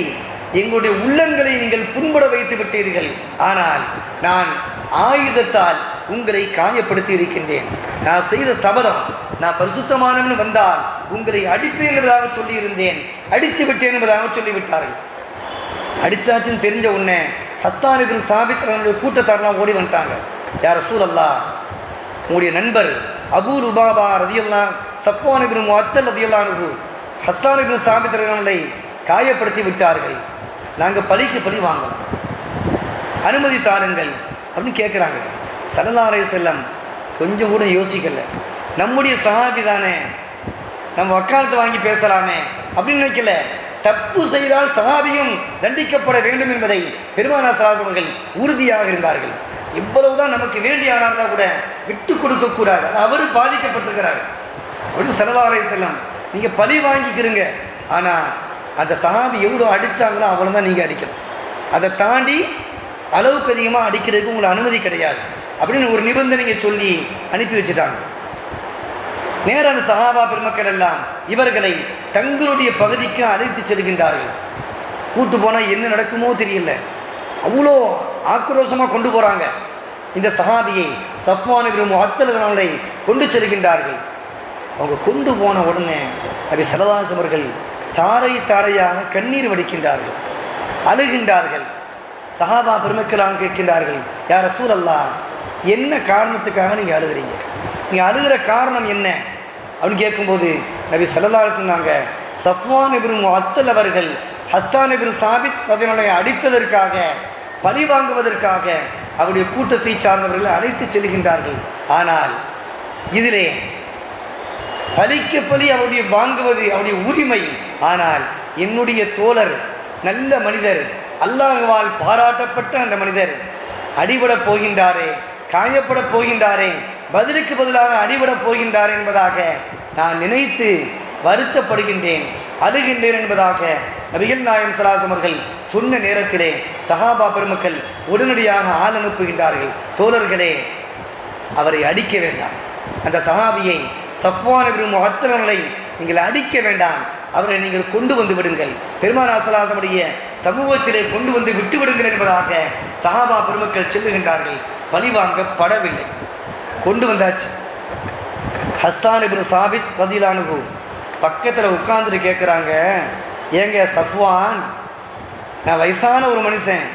எங்களுடைய உள்ளங்களை நீங்கள் புண்பட வைத்து விட்டீர்கள். ஆனால் நான் ஆயுதத்தால் உங்களை காயப்படுத்தி இருக்கின்றேன். நான் செய்த சபதம், நான் பரிசுத்தமானவன் வந்தால் உங்களை அடிப்பேன் என்பதாக சொல்லியிருந்தேன், அடித்து விட்டேன் என்பதாக சொல்லிவிட்டார்கள். அடிச்சாச்சுன்னு தெரிஞ்ச உடனே ஹஸ்ஸான் இப்னு சாபித் அவனுடைய கூட்டத்தாரெலாம் ஓடி வந்துட்டாங்க. யா ரசூலல்லாஹ், உங்களுடைய நண்பர் அபூ லுபாபா ரலியல்லாஹு, சஃப்வான் இப்னு முஅத்தல் ரலியல்லாஹு அன்ஹு ஹஸ்ஸான் இப்னு சாபித் அவர்களை காயப்படுத்தி விட்டார்கள். நாங்கள் பழிக்கு பழி வாங்கலாம், அனுமதி தாருங்கள் அப்படின்னு கேட்குறாங்க. ஸல்லல்லாஹு அலைஹி வஸல்லம் கொஞ்சம் கூட யோசிக்கலை. நம்முடைய சஹாபி தானே, நம்ம வக்காலத்து வாங்கி பேசலாமே அப்படின்னு நினைக்கல. தப்பு செய்தால் சஹாபியும் தண்டிக்கப்பட வேண்டும் என்பதை பெருமானார் ஸல்லல்லாஹு அலைஹி வஸல்லம் உறுதியாக இருந்தார்கள். இவ்வளவுதான் நமக்கு வேண்டிய ஆளாக இருந்தால் கூட விட்டு கொடுக்கக்கூடாது, அவர் பாதிக்கப்பட்டிருக்கிறார் அப்படின்னு ஸல்லல்லாஹு அலைஹி வஸல்லம் நீங்கள் பழி வாங்கிக்கிறீங்க. ஆனால் அந்த சஹாபி எவ்வளோ அடித்தாங்களோ அவ்வளோ தான் நீங்கள் அடிக்கணும். அதை தாண்டி அளவுக்கு அதிகமாக அடிக்கிறதுக்கு உங்களுக்கு அனுமதி கிடையாது அப்படின்னு ஒரு நிபந்தனையை சொல்லி அனுப்பி வச்சுட்டாங்க. நேராக அந்த சஹாபா பெருமக்கள் எல்லாம் இவர்களை தங்களுடைய பகுதிக்கு அழைத்து செல்கின்றார்கள். கூட்டு போனால் என்ன நடக்குமோ தெரியல, அவ்வளோ ஆக்ரோஷமாக கொண்டு போகிறாங்க. இந்த சஹாபியை சஃப்வான் இப்னு முஅத்தல் அவர்களை கொண்டு செல்கின்றார்கள். அவங்க கொண்டு போன உடனே நபி ஸல்லல்லாஹு அலைஹி வஸல்லம் அவர்கள் தாரை தாரையாக கண்ணீர் வடிக்கின்றார்கள், அழுகின்றார்கள். சஹாபா பெருமக்களாக கேட்கின்றார்கள், யா ரசூலல்லாஹ், என்ன காரணத்துக்காக நீங்கள் அழுகிறீங்க, நீங்கள் அழுகிற காரணம் என்ன அப்படின்னு கேட்கும்போது நபி ஸல்லல்லாஹு அலைஹி வஸல்லம் சொன்னாங்க, சஃப்வான் இப்னு முஅத்தல் அவர்கள் ஹஸ்ஸான் இப்னு சாபித் ரலியல்லாஹு அடித்ததற்காக, பழி வாங்குவதற்காக அவருடைய கூட்டத்தை சார்ந்தவர்களை அழைத்து செல்கின்றார்கள். ஆனால் இதிலே பழிக்கு பழி அவருடைய வாங்குவது அவருடைய உரிமை. ஆனால் என்னுடைய தோழர் நல்ல மனிதர், அல்லாஹ்வால் பாராட்டப்பட்ட அந்த மனிதர் அடிபடப் போகின்றாரே, காயப்படப் போகின்றாரே, பதிலுக்கு பதிலாக அடிபடப் போகின்றார் என்பதாக நான் நினைத்து வருத்தப்படுகின்றேன், அழுகின்றேன் என்பதாக நபிகள் நாயகம் ஸல்லல்லாஹு அலைஹி வஸல்லம் அவர்கள் சொன்ன நேரத்திலே சஹாபா பெருமக்கள் உடனடியாக ஆள் அனுப்புகின்றார்கள். தோழர்களே, அவரை அடிக்க வேண்டாம், அந்த சஹாபியை சஃப்வான் இப்னு முஅத்தல் அவர்களை நீங்கள் அடிக்க வேண்டாம், அவரை நீங்கள் கொண்டு வந்து விடுங்கள், பெருமானார் ஸல்லல்லாஹு அலைஹி வஸல்லம் சமூகத்திலே கொண்டு வந்து விட்டு விடுங்கள் என்பதாக சஹாபா பெருமக்கள் செல்லுகின்றார்கள். பழிவாங்கப்படவில்லை, கொண்டு வந்தாச்சு. ஹஸ்ஸான் இப்னு சாபித் ரலியல்லாஹு அன்ஹு பக்கத்தில் உட்கார்ந்துட்டு கேட்குறாங்க, ஏங்க சஃப்வான், நான் வயசான ஒரு மனுஷன்,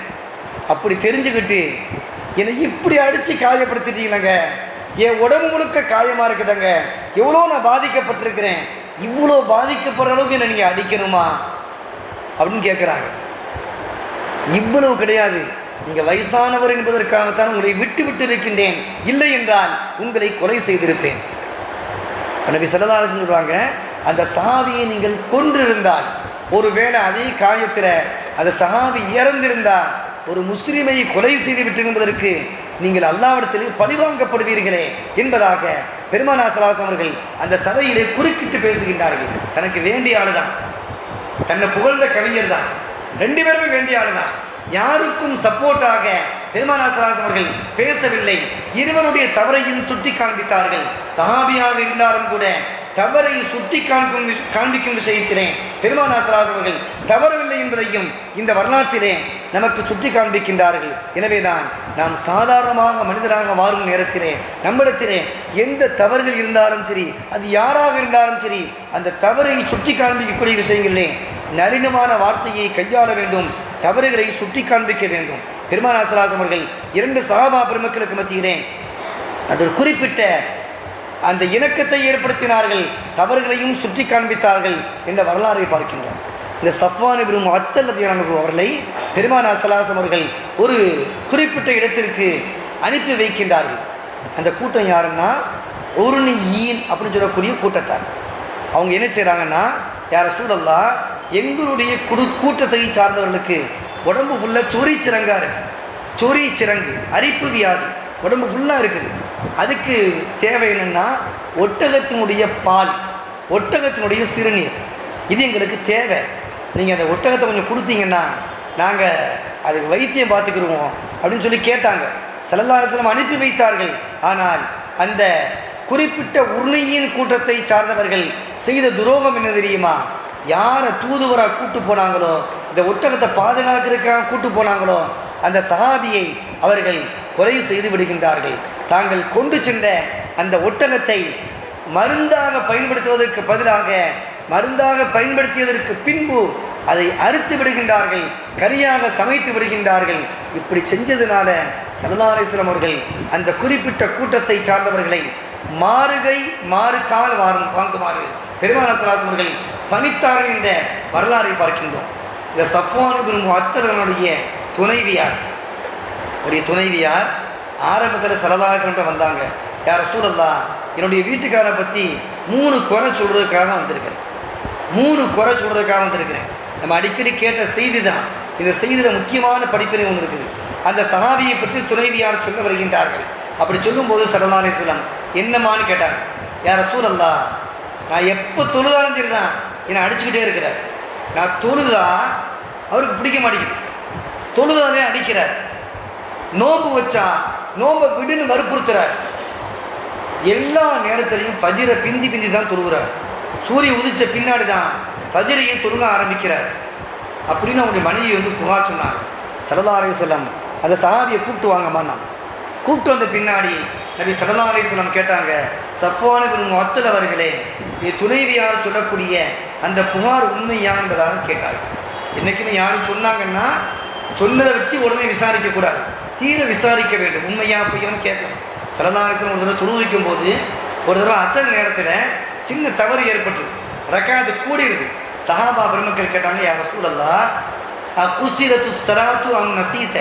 அப்படி தெரிஞ்சுக்கிட்டு என்னை இப்படி அடித்து காயப்படுத்திட்டீங்களங்க, என் உடம்பு முழுக்க காயமாக இருக்குதுங்க, எவ்வளோ நான் பாதிக்கப்பட்டிருக்கிறேன், இவ்வளோ பாதிக்கப்படுற அளவுக்கு என்னை நீங்கள் அடிக்கணுமா அப்படின்னு கேட்குறாங்க. இவ்வளவு கிடையாது, நீங்கள் வயசானவர் என்பதற்காகத்தான் உங்களை விட்டு விட்டு இருக்கின்றேன், இல்லை என்றால் உங்களை கொலை செய்திருப்பேன். நபி ஸல்லல்லாஹு அலைஹி வஸல்லம் சொல்கிறாங்க, அந்த சஹாபியை நீங்கள் கொன்றிருந்தால், ஒருவேளை அதே காயத்தில் அந்த சஹாபி இறந்திருந்தால், ஒரு முஸ்லிமை கொலை செய்து விட்டு என்பதற்கு நீங்கள் அல்லாஹ்விடத்தில் பழிவாங்கப்படுவீர்களே என்பதாக பெருமானார் ஸல்லல்லாஹு அலைஹி வஸல்லம் அவர்கள் அந்த சபையிலே குறுக்கிட்டு பேசுகின்றார்கள். தனக்கு வேண்டிய ஆள் தான், தன்னை புகழ்ந்த கவிஞர் தான், 2 பேருமே வேண்டிய ஆள் தான். யாருக்கும் சப்போர்ட்டாக பெருமானார் ஸல்லல்லாஹு அலைஹி வஸல்லம் அவர்கள் பேசவில்லை. இருவருடைய தவறையும் சுட்டி காண்பித்தார்கள். சஹாபியாக இருந்தாலும் கூட தவறை சுட்டி காண்பிக்கும் விஷயத்திலே பெருமானார் ஸல்லல்லாஹு அலைஹி வஸல்லம் அவர்கள் தவறவில்லை என்பதையும் இந்த வரலாற்றிலே நமக்கு சுட்டி காண்பிக்கின்றார்கள். எனவேதான் நாம் சாதாரணமாக மனிதராக வாழும் நேரத்திலே நம்மிடத்திலே எந்த தவறுகள் இருந்தாலும் சரி, அது யாராக இருந்தாலும் சரி, அந்த தவறை சுட்டி காண்பிக்கக்கூடிய விஷயங்களிலே நளினமான வார்த்தையை கையாள வேண்டும், தவறுகளை சுட்டி காண்பிக்க வேண்டும். பெருமானார் ஸல்லல்லாஹு அலைஹி வஸல்லம் அவர்கள் 2 சஹாபா பெருமக்களுக்கு மத்தியிலே அது குறிப்பிட்ட அந்த இணக்கத்தை ஏற்படுத்தினார்கள், தவறுகளையும் சுட்டி காண்பித்தார்கள் என்ற வரலாறை பார்க்கின்றோம். இந்த சஃப்வான் இப்னு முஅத்தல் ரலியல்லாஹு அன்ஹு அவர்களை பெருமானார் ஸல்லல்லாஹு அலைஹி வஸல்லம் அவர்கள் ஒரு குறிப்பிட்ட இடத்திற்கு அனுப்பி வைக்கின்றார்கள். அந்த கூட்டம் யாருன்னா உருனியீன் அப்படின்னு சொல்லக்கூடிய கூட்டத்தார். அவங்க என்ன செய்கிறாங்கன்னா, யா ரசூலல்லாஹ், எங்களுடைய கூட்டத்தை சார்ந்தவர்களுக்கு உடம்பு ஃபுல்லாக சொறி சிறங்காக இருக்குது, சொறி சிறங்கு அரிப்பு வியாதி உடம்பு ஃபுல்லாக இருக்குது. அதுக்கு தேவை என்னென்னா ஒட்டகத்தினுடைய பால், ஒட்டகத்தினுடைய சிறுநீர், இது எங்களுக்கு தேவை. நீங்கள் அந்த ஒட்டகத்தை கொஞ்சம் கொடுத்தீங்கன்னா நாங்கள் அதுக்கு வைத்தியம் பார்த்துக்கிருவோம் அப்படின்னு சொல்லி கேட்டாங்க. ஸல்லல்லாஹு அலைஹி வஸல்லம் அனுப்பி வைத்தார்கள். ஆனால் அந்த குறிப்பிட்ட உர்ணியின் கூட்டத்தை சார்ந்தவர்கள் செய்த துரோகம் என்ன தெரியுமா? யாரை தூதுவராக கூட்டு போனாங்களோ, இந்த ஒட்டகத்தை பாதுகாக்கிறதுக்காக கூட்டு போனாங்களோ, அந்த சஹாபியை அவர்கள் கொலை செய்து விடுகின்றார்கள். தாங்கள் கொண்டு சென்ற அந்த ஒட்டகத்தை மருந்தாக பயன்படுத்துவதற்கு பதிலாக மருந்தாக பயன்படுத்தியதற்கு பின்பு அதை அறுத்து விடுகின்றார்கள், கரியாக சமைத்து விடுகின்றார்கள். இப்படி செஞ்சதுனால ஸல்லல்லாஹு அலைஹி வஸல்லம் அவர்கள் அந்த குறிப்பிட்ட கூட்டத்தை சார்ந்தவர்களை மாறுகை மாறுகால் வாங்குமாறு பெருமானார் ஸல்லல்லாஹு அலைஹி வஸல்லம் அவர்கள் பணித்தார்கள் என்ற வரலாறை பார்க்கின்றோம். இந்த சஃப்வான் இப்னு முஅத்தலுடைய துணைவியார் ஆரம்பத்தில் ஸல்லல்லாஹு அலைஹி வஸல்லம் வந்தாங்க. யா ரசூலல்லாஹ், என்னுடைய வீட்டுக்காரை பற்றி 3 குறை சொல்கிறதுக்காக வந்திருக்கிறேன். 3 குறை சொல்கிறதுக்காக வந்திருக்கிறேன். நம்ம அடிக்கடி கேட்ட செய்தி தான். இந்த செய்தியில் முக்கியமான படிப்பினை ஒன்று இருக்குது. அந்த சஹாபியை பற்றி துணைவியார் சொல்ல வருகின்றார்கள். அப்படி சொல்லும்போது ஸல்லல்லாஹு அலைஹி வஸல்லம் என்னமான்னு கேட்டாங்க. யா ரசூலல்லாஹ், நான் எப்போ தொழுதாலும் சரி தான் என்னை அடிச்சுக்கிட்டே இருக்கிறார். நான் தொழுதா அவருக்கு பிடிக்க மாட்டேங்குது, தொழுதாலே அடிக்கிறார். நோன்பு வச்சா நோன்பை விடுன்னு வற்புறுத்துறார். எல்லா நேரத்திலையும் ஃபஜ்ரை பிந்தி தான் தொழுகிறார். சூரியன் உதிச்ச பின்னாடி தான் ஃபஜ்ரையை தொழுக ஆரம்பிக்கிறார் அப்படின்னு அவருடைய மனைவி புகார் சொன்னாங்க. ஸல்லல்லாஹு அலைஹி வஸல்லம் அந்த சஹாபியை கூப்பிட்டு வாங்கம்மா. கூப்பிட்டு வந்த பின்னாடி நபி ஸல்லல்லாஹு அலைஹி வஸல்லம் கேட்டாங்க, சஃப்வான் இப்னு முஅத்தல் அவர்களே, நீ துணைவியார் சொல்லக்கூடிய அந்த புகார் உண்மையா என்பதாக கேட்டார்கள். என்றைக்குமே யாரும் சொன்னாங்கன்னா சொன்னதை வச்சு உடனே விசாரிக்கக்கூடாது, தீர விசாரிக்க வேண்டும். உண்மையா பொய்யான்னு கேட்கணும். ஸல்லல்லாஹு அலைஹி வஸல்லம் ஒரு தடவை தொழுவிக்கும் போது ஒரு தடவை அசர் நேரத்தில் சின்ன தவறு ஏற்பட்டு ரக்காத்து கூடிடுது. சஹாபா பெருமக்கள் கேட்டாங்க, யா ரசூலல்லாஹ், குஸிரத்து ஸலாத்து அம் நஸீத.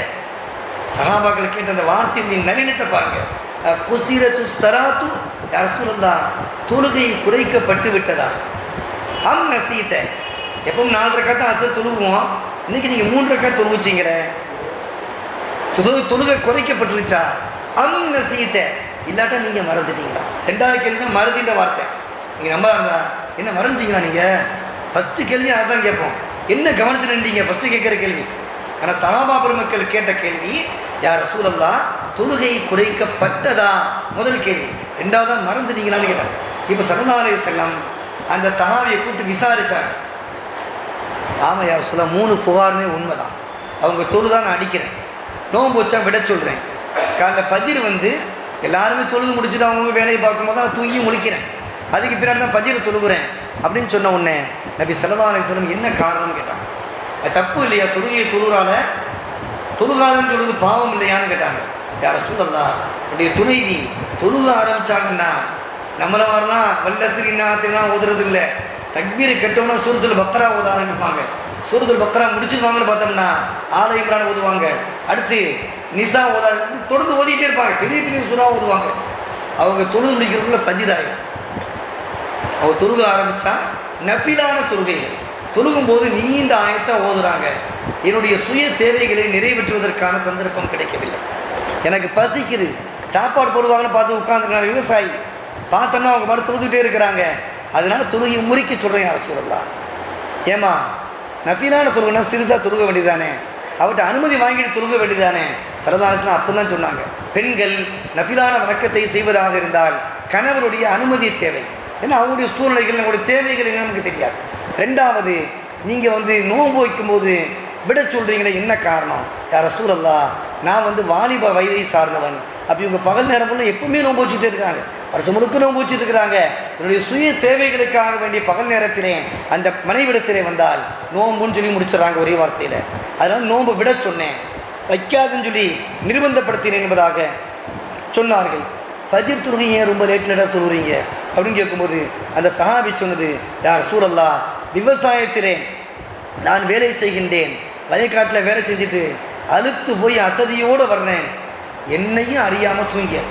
சஹாபாக்கள் கேட்ட அந்த வார்த்தையை நீ நளினத்தை பாருங்க. குஸிரத்து ஸலாத்து, யா ரசூலல்லாஹ், தொழுகை குறைக்கப்பட்டு விட்டதா? அம் நஸீத. எப்பவும் 4 ரக்காத்து அசர் தொழுவோம், இன்னைக்கு நீங்கள் 3 ரக்காத்து தொழுவிச்சிங்களே, தொழுகை குறைக்கப்பட்டுருச்சா? அம் நஸீத, இல்லாட்டா நீங்கள் மறந்துட்டீங்களா? 2வது கேள்வி தான் மறந்துட்ட வார்த்தை. நீங்கள் நம்ப இருந்தா என்ன மறந்துட்டீங்களா? நீங்கள் ஃபஸ்ட்டு கேள்வி அதை தான் கேட்போம். என்ன கவனத்தில் நின்றீங்க ஃபஸ்ட்டு கேட்குற கேள்வி. ஆனால் சஹாபா பெருமக்கள் கேட்ட கேள்வி, யா ரசூலல்லாஹ், தொழுகை குறைக்கப்பட்டதா? முதல் கேள்வி. 2வது மறந்துட்டீங்களான்னு கேட்டாங்க. இப்போ ஸல்லல்லாஹு அலைஹி வஸல்லம் அந்த சஹாபியை கூப்பிட்டு விசாரித்தாங்க. ஆமாம் யா ரசூலல்லாஹ், 3 புகாருமே உண்மைதான். அவங்க தொழுதான் நான் அடிக்கிறேன், நோன்பு வச்சா விட சொல்கிறேன். காலைல ஃபஜ்ர் எல்லாருமே தொழுது முடிச்சுட்டு அவங்க வேலையை பார்க்கும்போது நான் தூங்கி முழிக்கிறேன், அதுக்கு பின்னாடி தான் ஃபஜ்ர் தொழுகிறேன் அப்படின்னு சொன்ன உடனே நபி ஸல்லல்லாஹு அலைஹி வஸல்லம் என்ன காரணம்னு கேட்டாங்க. அது தப்பு இல்லையா? தொழுகையை தொழுகிறால தொழுகாதன்னு சொல்கிறது பாவம் இல்லையான்னு கேட்டாங்க. யா ரசூலல்லாஹ், என்னுடைய துணைவி தொழுக ஆரம்பித்தாங்கன்னா நம்மளை மாதிரிலாம் வல்லஸ்ரி நாத்திலாம் ஓதுறது இல்லை. தக்பீரை கட்டோம்னா சூரத்துல் பக்ரா ஓத ஆரம்பிப்பாங்க. சூரத்துல் பக்ரா முடிச்சுருவாங்கன்னு பார்த்தோம்னா ஆல இம்ரான் ஓதுவாங்க, அடுத்து நிசா ஓத தொடர்ந்து ஓதிக்கிட்டே இருப்பாங்க. பெரிய பெரிய சூறா ஓதுவாங்க. அவங்க தொழுது முடிக்கிறதுக்குள்ள ஃபஜ்ர் ஆகிடும். அவங்க தொழுக ஆரம்பித்தா நஃபிலான தொழுகைகள் தொழுகும்போது நீண்ட ஆயத்தை ஓதுறாங்க. என்னுடைய சுய தேவைகளை நிறைவேற்றுவதற்கான சந்தர்ப்பம் கிடைக்கவில்லை. எனக்கு பசிக்குது, சாப்பாடு போடுவாங்கன்னு பார்த்து உட்காந்துருக்காங்க. விவசாயி பார்த்தோம்னா அவங்க பாட்டு தொழுதுகிட்டே இருக்கிறாங்க. அதனால தொழுகை முறிக்க சொல்கிறேன். யார சொல்லலாம், ஏமா நஃபிலான தொழுகைனா சிறுசாக தொழுக வேண்டியதானே, அவர்கிட்ட அனுமதி வாங்கிட்டு தொழுக வேண்டியதானே. சரதாரத்தில் அப்போ தான் சொன்னாங்க, பெண்கள் நஃபிலான வணக்கத்தை செய்வதாக இருந்தால் கணவருடைய அனுமதி தேவை. ஏன்னா அவங்களுடைய சூழ்நிலைகள், நம்மளுடைய தேவைகள் என்ன நமக்கு தெரியாது. 2வது, நீங்கள் நோன்பு வைக்கும்போது விட சொல்கிறீங்களே, என்ன காரணம்? யார் ரசூலல்லாஹ், நான் வாலிப வயதை சார்ந்தவன். அப்போ இவங்க பகல் நேரம் ஃபுல்லாக எப்பவுமே நோன்பு வச்சுக்கிட்டே இருக்கிறாங்க, வருஷம் முழுக்க நோன்பு வச்சுட்டு இருக்கிறாங்க. என்னுடைய சுய தேவைகளுக்காக வேண்டிய பகல் நேரத்திலே அந்த மனைவிடத்திலே வந்தால் நோன்புன்னு சொல்லி முடிச்சிடறாங்க ஒரே வார்த்தையில். அதனால் நோன்பு விட சொன்னேன், வைக்காதுன்னு சொல்லி நிர்பந்தப்படுத்தினேன் என்பதாக சொன்னார்கள். ஃபஜ்ர் தொழுகை ஏன் ரொம்ப லேட்டாக தொழுகிறீங்க அப்படின்னு கேட்கும்போது அந்த சஹாபி சொன்னது, யார் ரசூலல்லாஹ், விவசாயத்திலே நான் வேலை செய்கின்றேன், வயக்காட்டில் வேலை செஞ்சுட்டு அழுத்து போய் அசதியோடு வர்றேன், என்னையும் அறியாமல் தூங்கிய,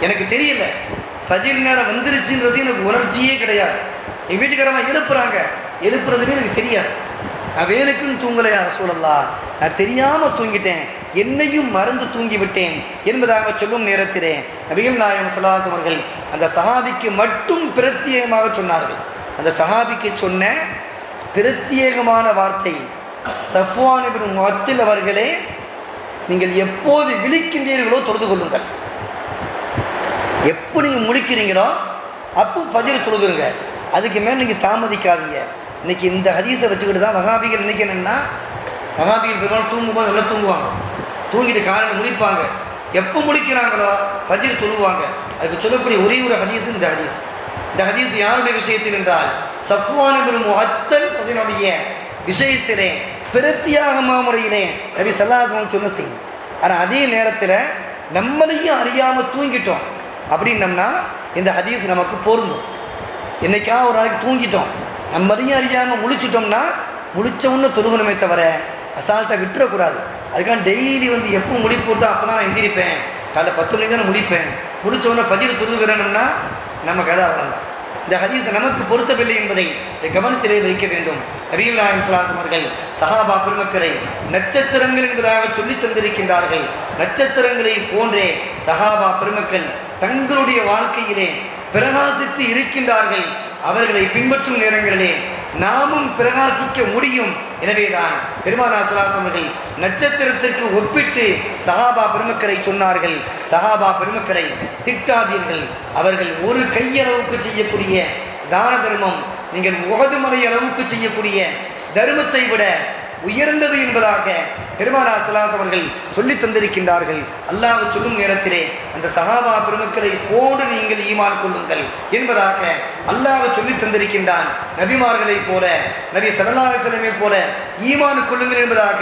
எனக்கு தெரியல ஃபஜ்ர் நேரம் வந்துருச்சுன்றது எனக்கு உணர்ச்சியே கிடையாது. என் வீட்டுக்காரமாக எழுப்புறதுமே எனக்கு தெரியாது. நான் வேலைக்குன்னு தூங்கலை யார் ரசூலல்லாஹ், நான் தெரியாமல் தூங்கிட்டேன், என்னையும் மறந்து தூங்கிவிட்டேன் என்பதாக சொல்லும் நேரத்திலே நபிகள் நாயகம் ஸல்லல்லாஹு அலைஹி வஸல்லம் அவர்கள் அந்த சஹாபிக்கு மட்டும் பிரத்யேகமாக சொன்னார்கள். அந்த சஹாபிக்கு சொன்ன பிரத்யேகமான வார்த்தை, சஃப்வான் இப்னு முஅத்தில் அவர்களே, நீங்கள் எப்போது விழிக்கின்றீர்களோ தொழுது கொள்ளுங்கள். எப்போ நீங்கள் முடிக்கிறீங்களோ அப்போ ஃபஜ்ர் தொழுதுருங்க. அதுக்கு மேலே நீங்கள் தாமதிக்காதீங்க. இன்றைக்கி இந்த ஹதீஸை வச்சுக்கிட்டு தான் வஹாபிகள் இன்றைக்கி என்னென்னா, வஹாபிகள் பெரும்பாலும் தூங்கும்போது நல்லா தூங்குவாங்க, தூங்கிட்டு காலையில் முடிப்பாங்க. எப்போ முடிக்கிறாங்களோ ஃபஜ்ர் தொழுவாங்க. அதுக்கு சொல்லக்கூடிய ஒரே ஒரு ஹதீஸ் இந்த ஹதீஸ். இந்த ஹதீஸ் யாருடைய விஷயத்தில் என்றால் சஃப்வான் இப்னு முஅத்தில் அதனுடைய விஷயத்திலே பிரத்தியாகமா முறையிலே நபி ஸல்லல்லாஹு அலைஹி வஸல்லம் சொன்ன செய்தி. ஆனால் அதே நேரத்தில் நம்மளையும் அறியாமல் தூங்கிட்டோம் அப்படின்னம்னா இந்த ஹதீஸ் நமக்கு பொருந்தும். என்றைக்கா ஒரு நாளைக்கு தூங்கிட்டோம், நம்மளையும் அறியாமல் முழிச்சிட்டோம்னா முழிச்சவுன்னு தொழுகணுமே தவிர அசால்ட்டாக விட்டுறக்கூடாது. அதுக்காக டெய்லி எப்போ முழிப்போட்டோ அப்போ தான் நான் எந்திரிப்பேன், காலைல 10 மணிக்கு தான் முடிப்பேன், முடித்தவுடனே ஃபஜ்ர் தொழுகிறேன்னா நம்ம கதை அவ்வளோதான். இந்த ஹதீஸ் நமக்கு பொருத்தவில்லை என்பதை கவனத்திலே வைக்க வேண்டும். நபிகள் நாயகம் ஸல்லல்லாஹு அலைஹி வஸல்லம் அவர்கள் சஹாபா பெருமக்களை நட்சத்திரங்கள் என்பதாக சொல்லி தந்திருக்கின்றார்கள். நட்சத்திரங்களை போன்றே சஹாபா பெருமக்கள் தங்களுடைய வாழ்க்கையிலே பிரகாசித்து இருக்கின்றார்கள். அவர்களை பின்பற்றும் நேரங்களிலே நாமும் பிரகாசிக்க முடியும். எனவேதான் பெருமானார் ஸல்லல்லாஹு அலைஹி வஸல்லம் அவர்கள் நட்சத்திரத்திற்கு ஒப்பிட்டு சஹாபா பெருமக்களை சொன்னார்கள். சஹாபா பெருமக்களை திட்டாதீர்கள். அவர்கள் ஒரு கையளவுக்கு செய்யக்கூடிய தான தர்மம் நீங்கள் உஹது மலை அளவுக்கு செய்யக்கூடிய தர்மத்தை விட உயர்ந்தது என்பதாக பெருமானார் ஸல்லல்லாஹு அலைஹி வஸல்லம் அவர்கள் சொல்லி தந்திருக்கின்றார்கள். அல்லாஹ் சொல்லும் நேரத்திலே அந்த சஹாபா பெருமக்களை போன்று நீங்கள் ஈமான் கொள்ளுங்கள் என்பதாக அல்லாஹ் சொல்லி தந்திருக்கின்றான். நபிமார்களை போல நபி ஸல்லல்லாஹு அலைஹி வஸல்லம் போல ஈமான் கொள்ளுங்கள் என்பதாக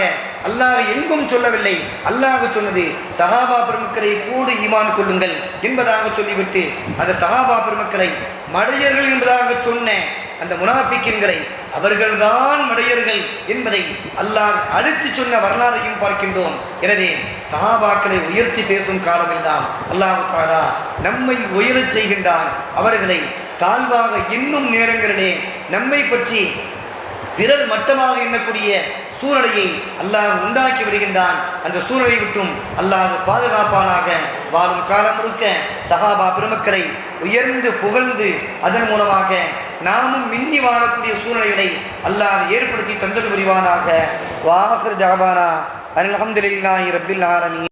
அல்லாஹ் எங்கும் சொல்லவில்லை. அல்லாஹ் சொன்னது சஹாபா பெருமக்களை போன்று ஈமான் கொள்ளுங்கள் என்பதாக சொல்லிவிட்டு அந்த சஹாபா பெருமக்களை மடையர்கள் என்பதாக சொன்ன அந்த முனாஃபிக்கின்களை அவர்கள்தான் மடையர்கள் என்பதை அல்லாஹ் அழுத்தி சொன்ன வரலாறையும் பார்க்கின்றோம். எனவே சஹாபாக்களை உயர்த்தி பேசும் காலமெல்லாம் அல்லாஹ் தஆலா நம்மை உயரச் செய்கின்றான். அவர்களை தாழ்வாக இன்னும் நேரங்களிலே நம்மை பற்றி பிறர் மட்டமாக எண்ணக்கூடிய சூழ்நிலையை அல்லாஹ் உண்டாக்கி விடுகின்றான். அந்த சூழ்நிலை விட்டும் அல்லாஹ் பாதுகாப்பானாக. வாழும் காலம் முழுக்க சஹாபா பெருமக்களை உயர்ந்து புகழ்ந்து அதன் மூலமாக நாமும் மின்னி வாழக்கூடிய சூழ்நிலைகளை அல்லாஹ் ஏற்படுத்தி தந்தல் புரிவானாக. வாஹிர் தஅவானா அல்ஹம்துலில்லாஹி ரப்பில் ஆலமீன்.